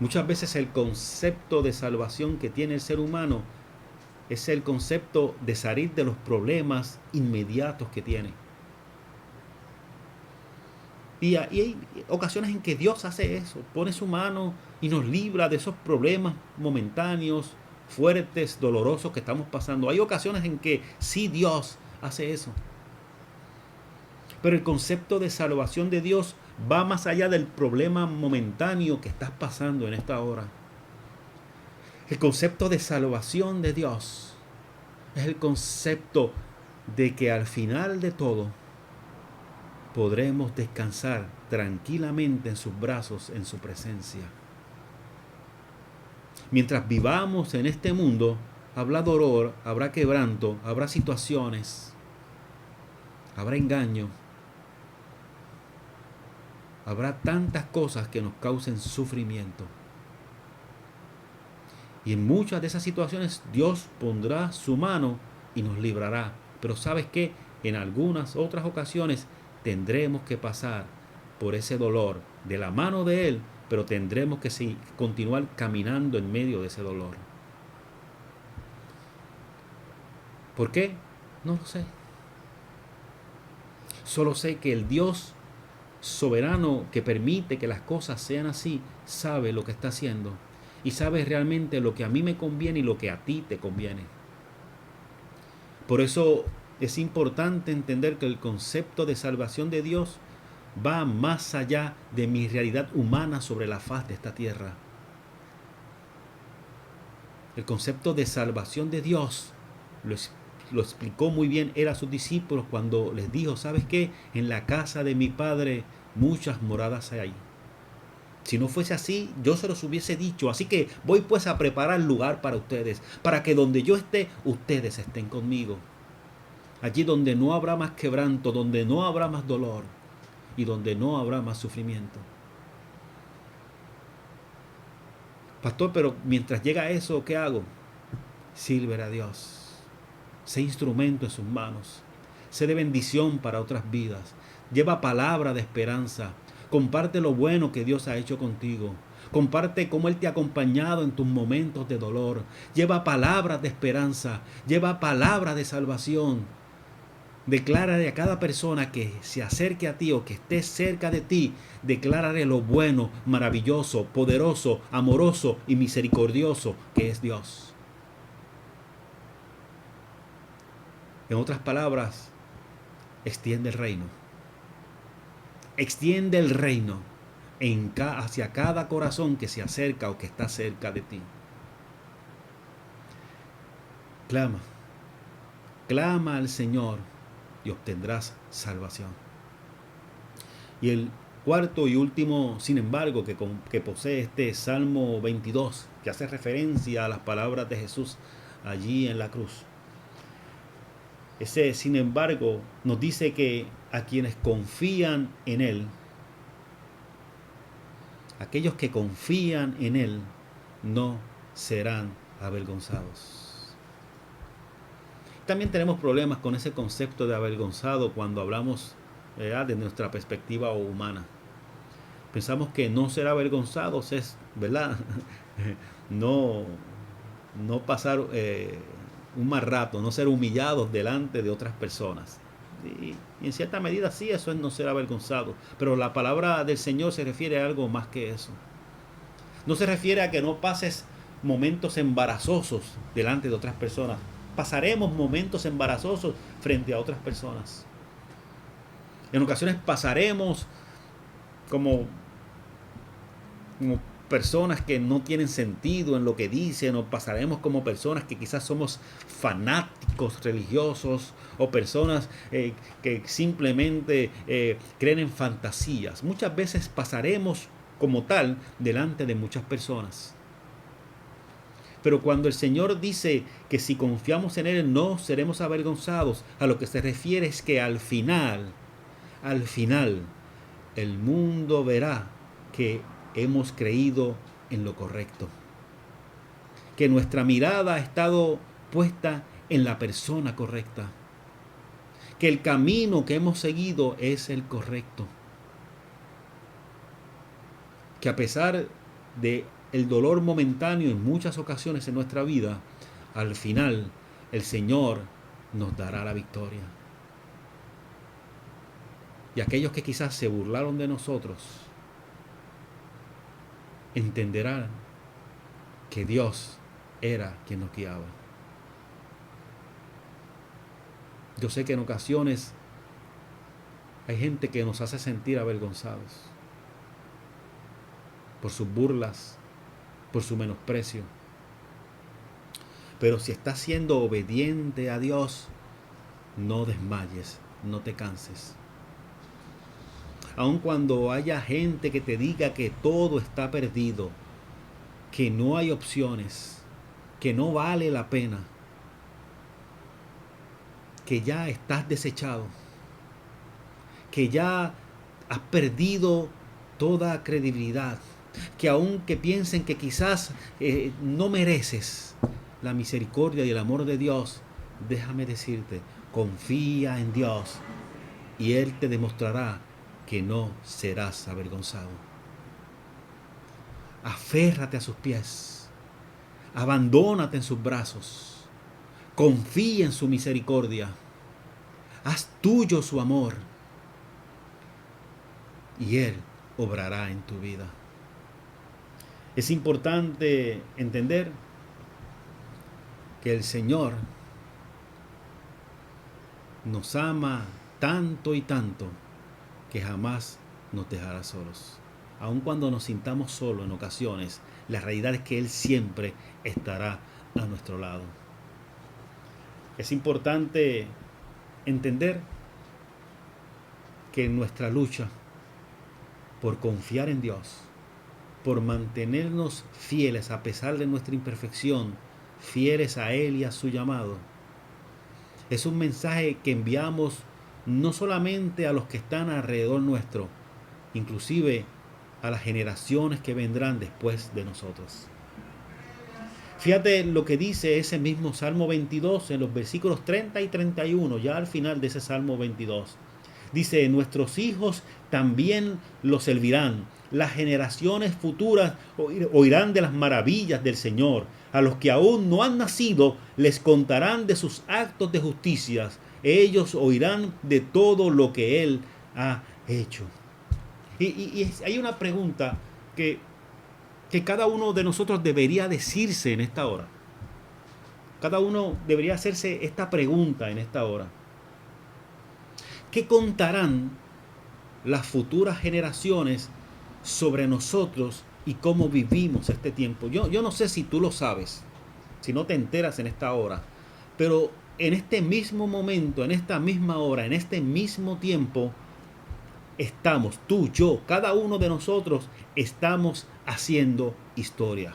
Muchas veces el concepto de salvación que tiene el ser humano es el concepto de salir de los problemas inmediatos que tiene. Y hay ocasiones en que Dios hace eso, pone su mano y nos libra de esos problemas momentáneos, fuertes, dolorosos que estamos pasando. Hay ocasiones en que sí Dios hace eso. Pero el concepto de salvación de Dios va más allá del problema momentáneo que estás pasando en esta hora. El concepto de salvación de Dios es el concepto de que al final de todo podremos descansar tranquilamente en sus brazos, en su presencia. Mientras vivamos en este mundo, habrá dolor, habrá quebranto, habrá situaciones, habrá engaño, habrá tantas cosas que nos causen sufrimiento. Y en muchas de esas situaciones Dios pondrá su mano y nos librará. Pero ¿sabes qué? En algunas otras ocasiones tendremos que pasar por ese dolor de la mano de Él, pero tendremos que continuar caminando en medio de ese dolor. ¿Por qué? No lo sé. Solo sé que el Dios soberano que permite que las cosas sean así, sabe lo que está haciendo y sabe realmente lo que a mí me conviene y lo que a ti te conviene. Por eso es importante entender que el concepto de salvación de Dios va más allá de mi realidad humana sobre la faz de esta tierra. El concepto de salvación de Dios lo explicó muy bien él a sus discípulos cuando les dijo, ¿sabes qué? En la casa de mi Padre muchas moradas hay. Si no fuese así, yo se los hubiese dicho. Así que voy pues a preparar lugar para ustedes, para que donde yo esté, ustedes estén conmigo. Allí donde no habrá más quebranto, donde no habrá más dolor y donde no habrá más sufrimiento. Pastor, pero mientras llega eso, ¿qué hago? Sirve a Dios. Sé instrumento en sus manos. Sé de bendición para otras vidas. Lleva palabra de esperanza. Comparte lo bueno que Dios ha hecho contigo. Comparte cómo Él te ha acompañado en tus momentos de dolor. Lleva palabras de esperanza. Lleva palabras de salvación. Declárale a cada persona que se acerque a ti o que esté cerca de ti, declárale lo bueno, maravilloso, poderoso, amoroso y misericordioso que es Dios. En otras palabras, extiende el reino. Extiende el reino hacia cada corazón que se acerca o que está cerca de ti. Clama. Clama al Señor y obtendrás salvación. Y el cuarto y último, sin embargo, que posee este Salmo 22, que hace referencia a las palabras de Jesús allí en la cruz. Ese, sin embargo, nos dice que a quienes confían en Él, aquellos que confían en Él, no serán avergonzados. También tenemos problemas con ese concepto de avergonzado cuando hablamos de nuestra perspectiva humana. Pensamos que no ser avergonzados es, ¿verdad? no pasar un mal rato, no ser humillados delante de otras personas. Y en cierta medida sí, eso es no ser avergonzado. Pero la palabra del Señor se refiere a algo más que eso. No se refiere a que no pases momentos embarazosos delante de otras personas. Pasaremos momentos embarazosos frente a otras personas. En ocasiones pasaremos como personas que no tienen sentido en lo que dicen, o pasaremos como personas que quizás somos fanáticos religiosos o personas que simplemente creen en fantasías. Muchas veces pasaremos como tal delante de muchas personas. Pero cuando el Señor dice que si confiamos en Él no seremos avergonzados, a lo que se refiere es que al final, el mundo verá que hemos creído en lo correcto. Que nuestra mirada ha estado puesta en la persona correcta. Que el camino que hemos seguido es el correcto. Que a pesar de el dolor momentáneo en muchas ocasiones en nuestra vida, al final el Señor nos dará la victoria. Y aquellos que quizás se burlaron de nosotros entenderán que Dios era quien nos guiaba. Yo sé que en ocasiones hay gente que nos hace sentir avergonzados por sus burlas, por su menosprecio. Pero si estás siendo obediente a Dios, no desmayes, no te canses. Aun cuando haya gente que te diga que todo está perdido, que no hay opciones, que no vale la pena, que ya estás desechado, que ya has perdido toda credibilidad, que aunque piensen que quizás no mereces la misericordia y el amor de Dios, déjame decirte, confía en Dios y Él te demostrará que no serás avergonzado. Aférrate a sus pies, abandónate en sus brazos, confía en su misericordia, haz tuyo su amor y Él obrará en tu vida. Es importante entender que el Señor nos ama tanto y tanto que jamás nos dejará solos. Aun cuando nos sintamos solos en ocasiones, la realidad es que Él siempre estará a nuestro lado. Es importante entender que en nuestra lucha por confiar en Dios, por mantenernos fieles a pesar de nuestra imperfección, fieles a Él y a su llamado, es un mensaje que enviamos no solamente a los que están alrededor nuestro, inclusive a las generaciones que vendrán después de nosotros. Fíjate lo que dice ese mismo Salmo 22 en los versículos 30 y 31, ya al final de ese Salmo 22. Dice, nuestros hijos también lo servirán. Las generaciones futuras oirán de las maravillas del Señor. A los que aún no han nacido les contarán de sus actos de justicia. Ellos oirán de todo lo que Él ha hecho. Y hay una pregunta que cada uno de nosotros debería decirse en esta hora. Cada uno debería hacerse esta pregunta en esta hora. ¿Qué contarán las futuras generaciones sobre nosotros y cómo vivimos este tiempo? Yo no sé si tú lo sabes, si no te enteras en esta hora, pero en este mismo momento, en esta misma hora, en este mismo tiempo, estamos, tú, yo, cada uno de nosotros estamos haciendo historia.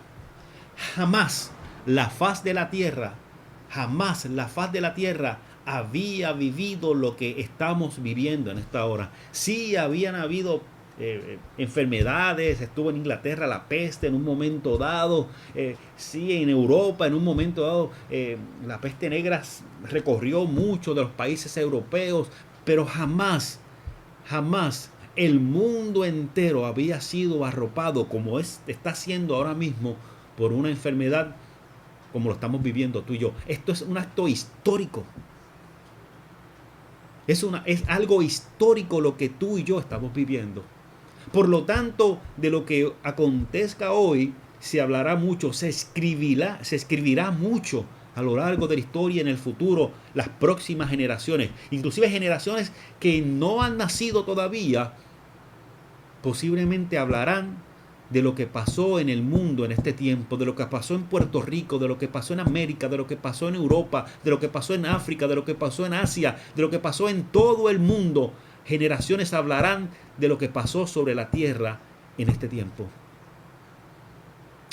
Jamás la faz de la tierra había vivido lo que estamos viviendo en esta hora. Sí habían habido enfermedades, estuvo en Inglaterra la peste en un momento dado, sí en Europa en un momento dado, la peste negra recorrió muchos de los países europeos, pero jamás el mundo entero había sido arropado como está siendo ahora mismo por una enfermedad como lo estamos viviendo tú y yo. Esto es un acto histórico. Es algo histórico lo que tú y yo estamos viviendo. Por lo tanto, de lo que acontezca hoy, se hablará mucho, se escribirá mucho a lo largo de la historia en el futuro, las próximas generaciones, inclusive generaciones que no han nacido todavía, posiblemente hablarán de lo que pasó en el mundo en este tiempo, de lo que pasó en Puerto Rico, de lo que pasó en América, de lo que pasó en Europa, de lo que pasó en África, de lo que pasó en Asia, de lo que pasó en todo el mundo. Generaciones hablarán de lo que pasó sobre la tierra en este tiempo.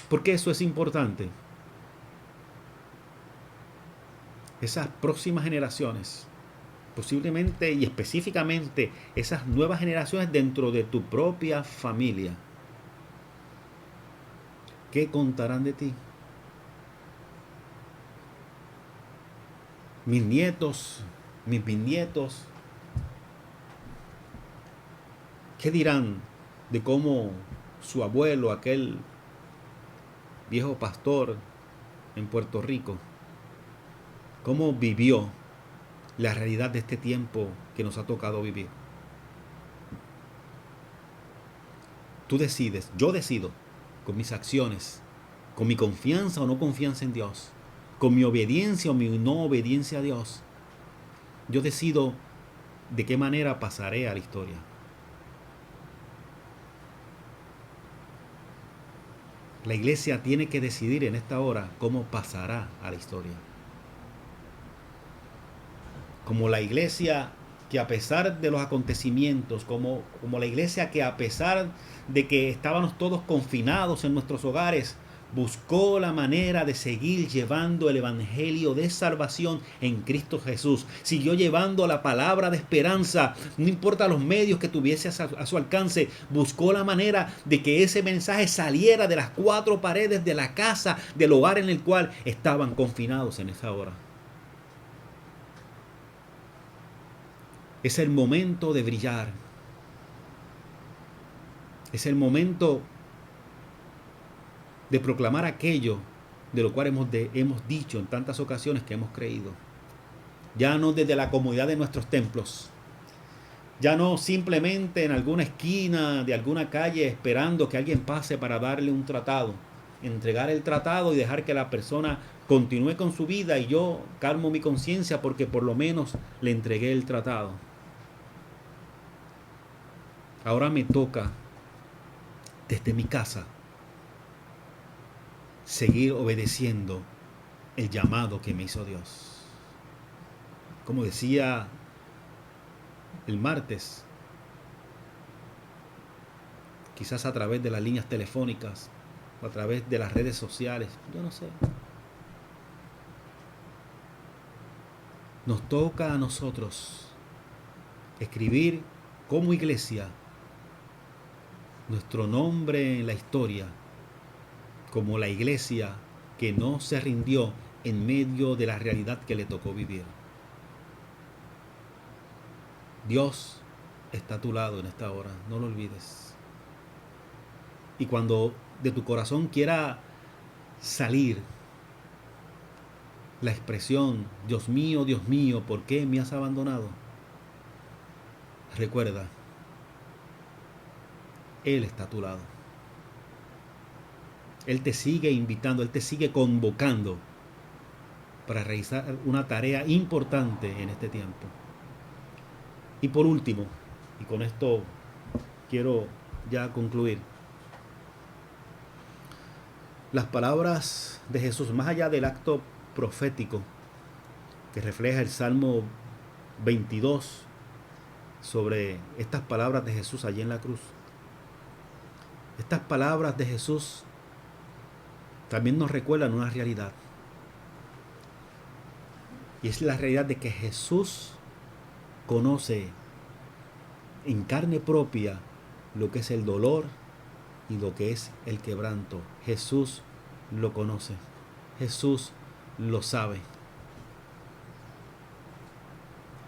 ¿Por qué eso es importante? Esas próximas generaciones, posiblemente y específicamente esas nuevas generaciones dentro de tu propia familia, ¿qué contarán de ti? Mis nietos, mis bisnietos, ¿qué dirán de cómo su abuelo, aquel viejo pastor en Puerto Rico, cómo vivió la realidad de este tiempo que nos ha tocado vivir? Tú decides, yo decido, con mis acciones, con mi confianza o no confianza en Dios, con mi obediencia o mi no obediencia a Dios. Yo decido de qué manera pasaré a la historia. La iglesia tiene que decidir en esta hora cómo pasará a la historia. Como la iglesia que a pesar de los acontecimientos, como la iglesia que a pesar de que estábamos todos confinados en nuestros hogares, buscó la manera de seguir llevando el evangelio de salvación en Cristo Jesús. Siguió llevando la palabra de esperanza, no importa los medios que tuviese a su alcance. Buscó la manera de que ese mensaje saliera de las cuatro paredes de la casa, del hogar en el cual estaban confinados en esa hora. Es el momento de brillar. Es el momento de proclamar aquello de lo cual hemos dicho en tantas ocasiones que hemos creído. Ya no desde la comodidad de nuestros templos. Ya no simplemente en alguna esquina de alguna calle esperando que alguien pase para darle un tratado. Entregar el tratado y dejar que la persona continúe con su vida y yo calmo mi conciencia porque por lo menos le entregué el tratado. Ahora me toca desde mi casa seguir obedeciendo el llamado que me hizo Dios. Como decía el martes, quizás a través de las líneas telefónicas o a través de las redes sociales, yo no sé. Nos toca a nosotros escribir como iglesia nuestro nombre en la historia, como la iglesia que no se rindió en medio de la realidad que le tocó vivir. Dios está a tu lado en esta hora, no lo olvides. Y cuando de tu corazón quiera salir la expresión, Dios mío, ¿por qué me has abandonado? Recuerda, Él está a tu lado. Él te sigue invitando, Él te sigue convocando para realizar una tarea importante en este tiempo. Y por último, y con esto quiero ya concluir, las palabras de Jesús, más allá del acto profético que refleja el Salmo 22 sobre estas palabras de Jesús allí en la cruz. Estas palabras de Jesús también nos recuerdan una realidad. Y es la realidad de que Jesús conoce en carne propia lo que es el dolor y lo que es el quebranto. Jesús lo conoce. Jesús lo sabe.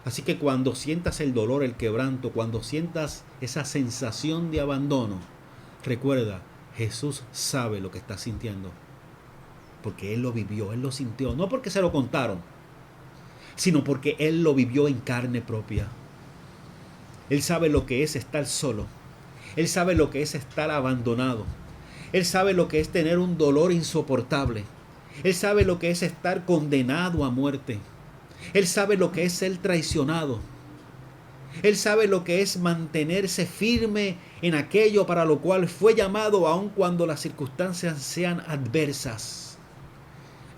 Así que cuando sientas el dolor, el quebranto, cuando sientas esa sensación de abandono, recuerda, Jesús sabe lo que estás sintiendo. Porque Él lo vivió, Él lo sintió. No porque se lo contaron, sino porque Él lo vivió en carne propia. Él sabe lo que es estar solo. Él sabe lo que es estar abandonado. Él sabe lo que es tener un dolor insoportable. Él sabe lo que es estar condenado a muerte. Él sabe lo que es ser traicionado. Él sabe lo que es mantenerse firme en aquello para lo cual fue llamado, aun cuando las circunstancias sean adversas.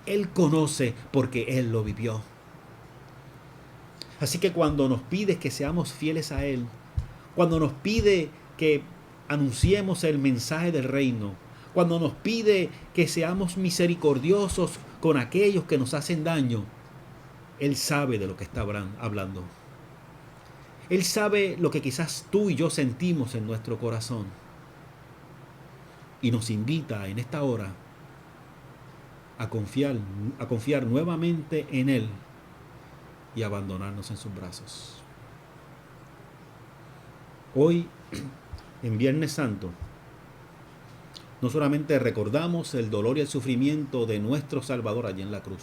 Él conoce porque Él lo vivió. Así que cuando nos pide que seamos fieles a Él, cuando nos pide que anunciemos el mensaje del reino, cuando nos pide que seamos misericordiosos con aquellos que nos hacen daño, Él sabe de lo que está hablando. Él sabe lo que quizás tú y yo sentimos en nuestro corazón. Y nos invita en esta hora a confiar nuevamente en Él y abandonarnos en sus brazos. Hoy, en Viernes Santo, no solamente recordamos el dolor y el sufrimiento de nuestro Salvador allí en la cruz,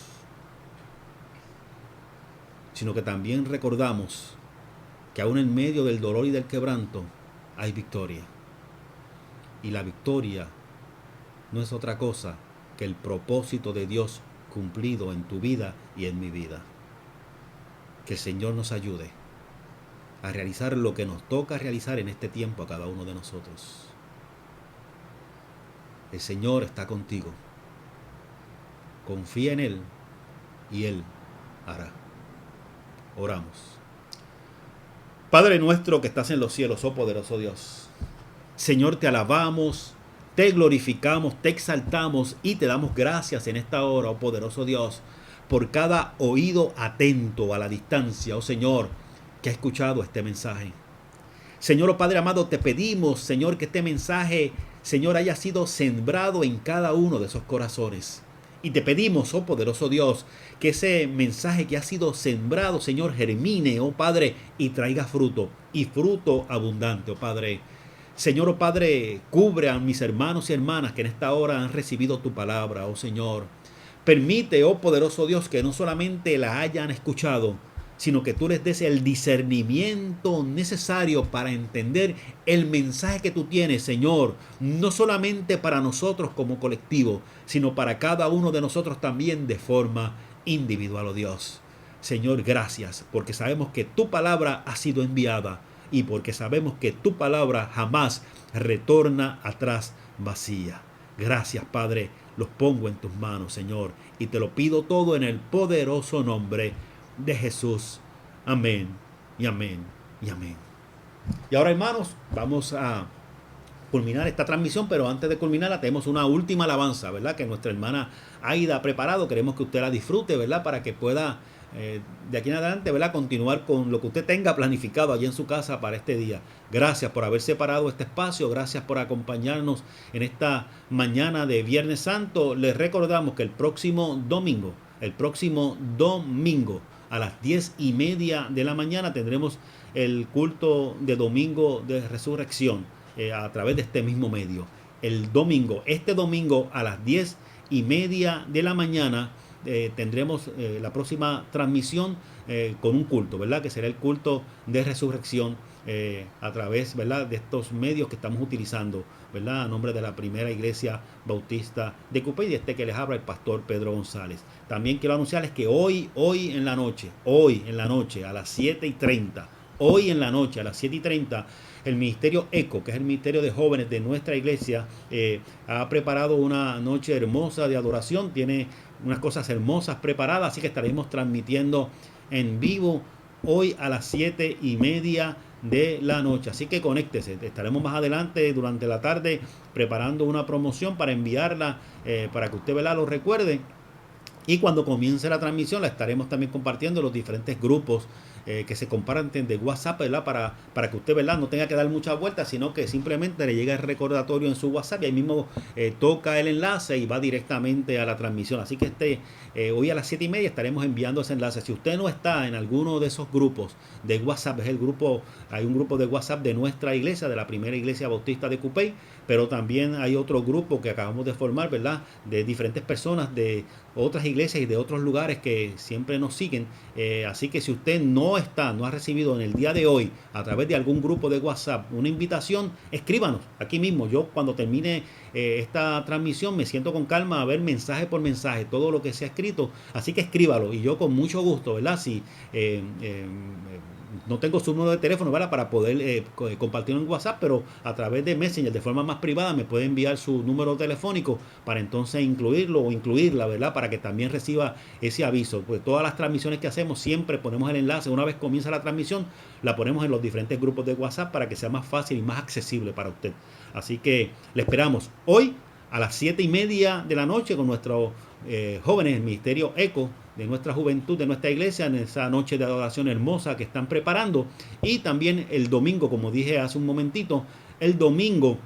sino que también recordamos que aún en medio del dolor y del quebranto hay victoria. Y la victoria no es otra cosa que el propósito de Dios cumplido en tu vida y en mi vida. Que el Señor nos ayude a realizar lo que nos toca realizar en este tiempo a cada uno de nosotros. El Señor está contigo. Confía en Él y Él hará. Oramos. Padre nuestro que estás en los cielos, oh poderoso Dios. Señor, te alabamos, te glorificamos, te exaltamos y te damos gracias en esta hora, oh poderoso Dios, por cada oído atento a la distancia, oh Señor, que ha escuchado este mensaje. Señor, oh Padre amado, te pedimos, Señor, que este mensaje, Señor, haya sido sembrado en cada uno de esos corazones. Y te pedimos, oh poderoso Dios, que ese mensaje que ha sido sembrado, Señor, germine, oh Padre, y traiga fruto, y fruto abundante, oh Padre. Señor, oh Padre, cubre a mis hermanos y hermanas que en esta hora han recibido tu palabra, oh Señor. Permite, oh poderoso Dios, que no solamente la hayan escuchado, sino que tú les des el discernimiento necesario para entender el mensaje que tú tienes, Señor, no solamente para nosotros como colectivo, sino para cada uno de nosotros también de forma individual, oh Dios. Señor, gracias, porque sabemos que tu palabra ha sido enviada y porque sabemos que tu palabra jamás retorna atrás vacía. Gracias, Padre, los pongo en tus manos, Señor, y te lo pido todo en el poderoso nombre de Jesús. Amén y amén y amén. Y ahora, hermanos, vamos a culminar esta transmisión, pero antes de culminarla tenemos una última alabanza, ¿verdad? Que nuestra hermana Aida ha preparado. Queremos que usted la disfrute, ¿verdad? Para que pueda de aquí en adelante, ¿verdad? Continuar con lo que usted tenga planificado allí en su casa para este día. Gracias por haber separado este espacio, gracias por acompañarnos en esta mañana de Viernes Santo. Les recordamos que el próximo domingo a las 10:30 de la mañana tendremos el culto de domingo de resurrección a través de este mismo medio. Este domingo a las 10:30 de la mañana tendremos la próxima transmisión con un culto, ¿verdad? Que será el culto de resurrección a través, ¿verdad?, de estos medios que estamos utilizando, ¿verdad?, a nombre de la Primera Iglesia Bautista de Cupey, y que les habla el pastor Pedro González. También quiero anunciarles que hoy en la noche, a las 7:30, el Ministerio ECO, que es el Ministerio de Jóvenes de nuestra iglesia, ha preparado una noche hermosa de adoración, tiene unas cosas hermosas preparadas, así que estaremos transmitiendo en vivo hoy a las 7:30 de la noche. Así que conéctese, estaremos más adelante durante la tarde preparando una promoción para enviarla, para que usted, ¿verdad?, lo recuerde. Y cuando comience la transmisión la estaremos también compartiendo en los diferentes grupos que se comparten de WhatsApp, ¿verdad? Para que usted, ¿verdad?, no tenga que dar muchas vueltas, sino que simplemente le llegue el recordatorio en su WhatsApp y ahí mismo toca el enlace y va directamente a la transmisión. Así que hoy a las 7:30 estaremos enviando ese enlace. Si usted no está en alguno de esos grupos de WhatsApp, hay un grupo de WhatsApp de nuestra iglesia, de la Primera Iglesia Bautista de Cupey, pero también hay otro grupo que acabamos de formar, ¿verdad?, de diferentes personas de otras iglesias y de otros lugares que siempre nos siguen. Así que si usted no ha recibido en el día de hoy a través de algún grupo de WhatsApp una invitación, escríbanos aquí mismo. Yo cuando termine esta transmisión me siento con calma a ver mensaje por mensaje todo lo que se ha escrito, así que escríbalo y yo con mucho gusto, ¿verdad? Si no tengo su número de teléfono, ¿verdad?, para poder compartirlo en WhatsApp, pero a través de Messenger de forma más privada me puede enviar su número telefónico para entonces incluirlo o incluirla, ¿verdad?, para que también reciba ese aviso. Pues todas las transmisiones que hacemos siempre ponemos el enlace. Una vez comienza la transmisión la ponemos en los diferentes grupos de WhatsApp para que sea más fácil y más accesible para usted. Así que le esperamos hoy a las 7:30 de la noche con nuestros jóvenes, el Ministerio ECO de nuestra juventud, de nuestra iglesia, en esa noche de adoración hermosa que están preparando. Y también el domingo, como dije hace un momentito, el domingo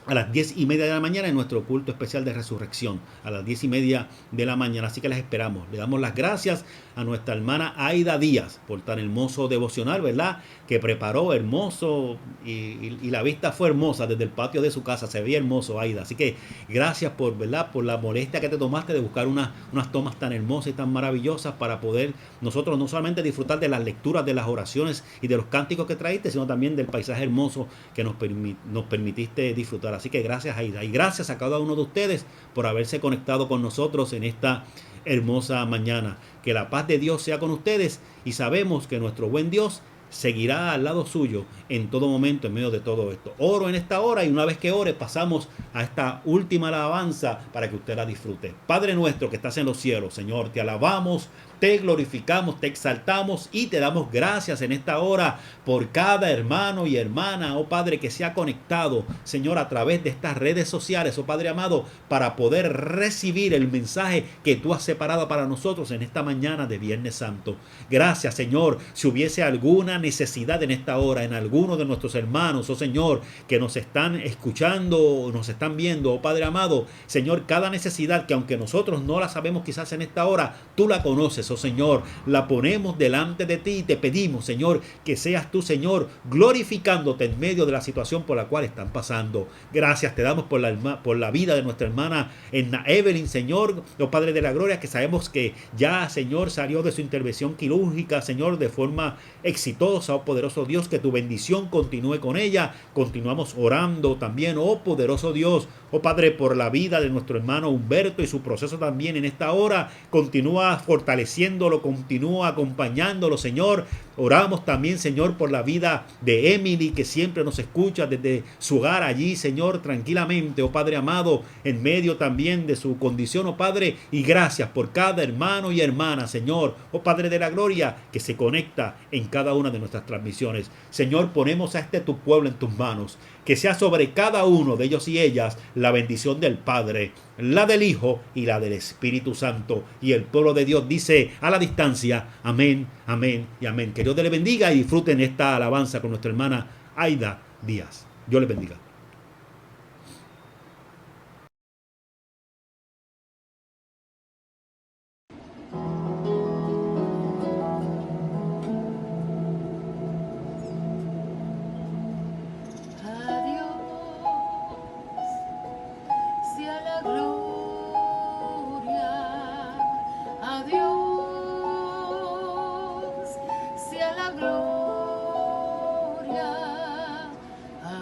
a las 10:30 de la mañana en nuestro culto especial de resurrección, a las 10:30 de la mañana. Así que les esperamos. Le damos las gracias a nuestra hermana Aida Díaz por tan hermoso devocional, ¿verdad?, que preparó hermoso y la vista fue hermosa desde el patio de su casa. Se veía hermoso, Aida. Así que gracias ¿verdad?, por la molestia que te tomaste de buscar unas tomas tan hermosas y tan maravillosas para poder nosotros no solamente disfrutar de las lecturas, de las oraciones y de los cánticos que traíste, sino también del paisaje hermoso que nos permitiste disfrutar. Así que gracias, Aida, y gracias a cada uno de ustedes por haberse conectado con nosotros en esta hermosa mañana. Que la paz de Dios sea con ustedes y sabemos que nuestro buen Dios seguirá al lado suyo en todo momento, en medio de todo esto. Oro en esta hora y una vez que ore pasamos a esta última alabanza para que usted la disfrute. Padre nuestro que estás en los cielos, Señor, te alabamos, te glorificamos, te exaltamos y te damos gracias en esta hora por cada hermano y hermana, oh Padre, que se ha conectado, Señor, a través de estas redes sociales, oh Padre amado, para poder recibir el mensaje que tú has separado para nosotros en esta mañana de Viernes Santo. Gracias, Señor. Si hubiese alguna necesidad en esta hora en alguno de nuestros hermanos, oh Señor, que nos están escuchando, nos están viendo, oh Padre amado, Señor, cada necesidad que aunque nosotros no la sabemos quizás en esta hora, tú la conoces, oh Señor, la ponemos delante de ti y te pedimos, Señor, que seas tú, Señor, glorificándote en medio de la situación por la cual están pasando. Gracias te damos por la vida de nuestra hermana Edna Evelyn, Señor, oh Padre de la Gloria, que sabemos que ya, Señor, salió de su intervención quirúrgica, Señor, de forma exitosa, oh poderoso Dios, que tu bendición continúe con ella. Continuamos orando también, oh poderoso Dios, oh Padre, por la vida de nuestro hermano Humberto y su proceso también en esta hora. Continúa fortaleciéndolo, continúa acompañándolo, Señor. Oramos también, Señor, por la vida de Emily, que siempre nos escucha desde su hogar allí, Señor, tranquilamente, oh Padre amado, en medio también de su condición, oh Padre, y gracias por cada hermano y hermana, Señor, oh Padre de la Gloria, que se conecta en cada una de nuestras transmisiones. Señor, ponemos a tu pueblo en tus manos, que sea sobre cada uno de ellos y ellas la bendición del Padre, la del Hijo y la del Espíritu Santo. Y el pueblo de Dios dice a la distancia, amén, amén y amén. Que Dios te le bendiga y disfruten esta alabanza con nuestra hermana Aida Díaz. Dios les bendiga.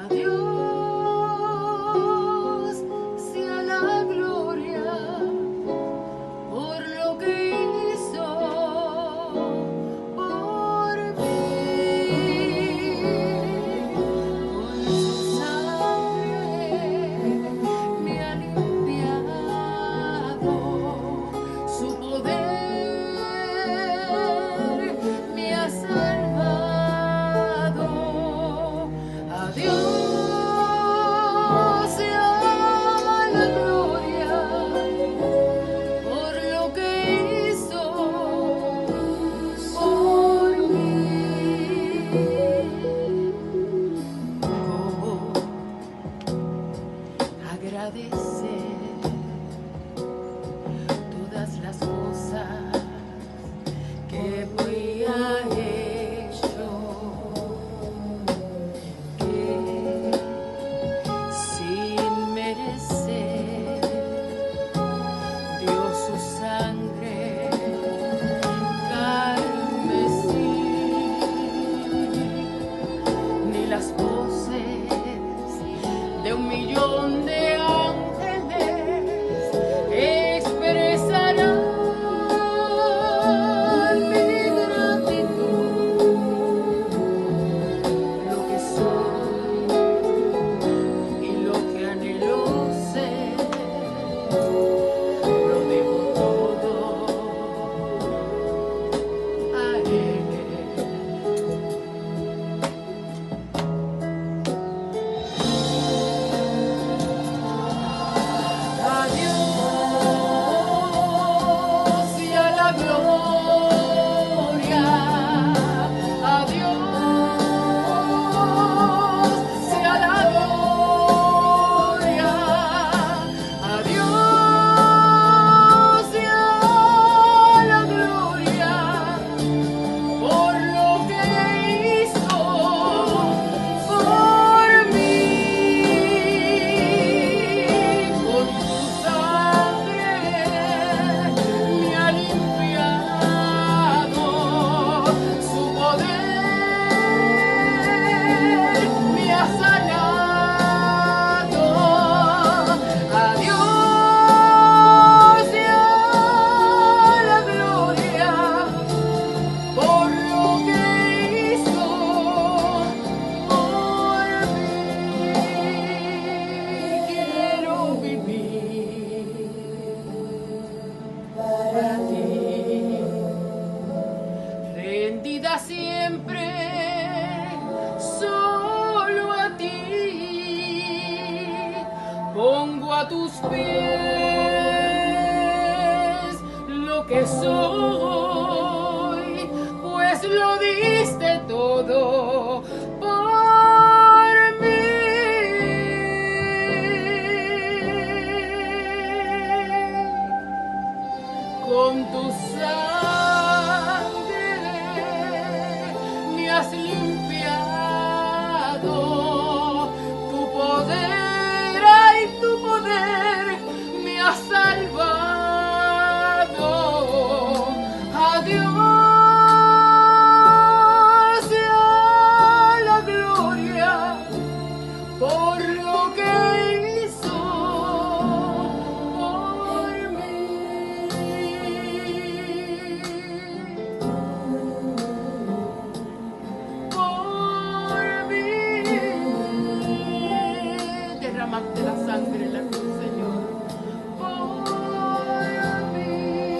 Adiós. a tus pies lo que soy, pues lo diste todo por mí. Con tu sangre me has limpiado, tu poder, ay, tu poder me ha salvado. A Dios sea la gloria por lo que hizo por mí. Por mí. Derramaste la sangre en la cruz, Señor. Por mí.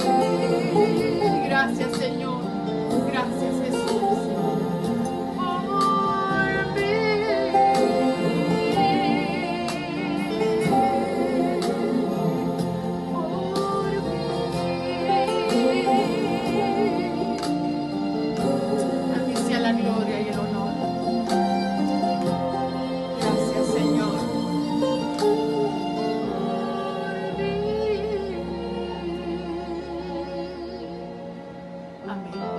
Gracias, Señor. Gracias, Jesús. Por mí. Por mí. A ti sea la gloria y el honor. Gracias, Señor. Por mí. Amén.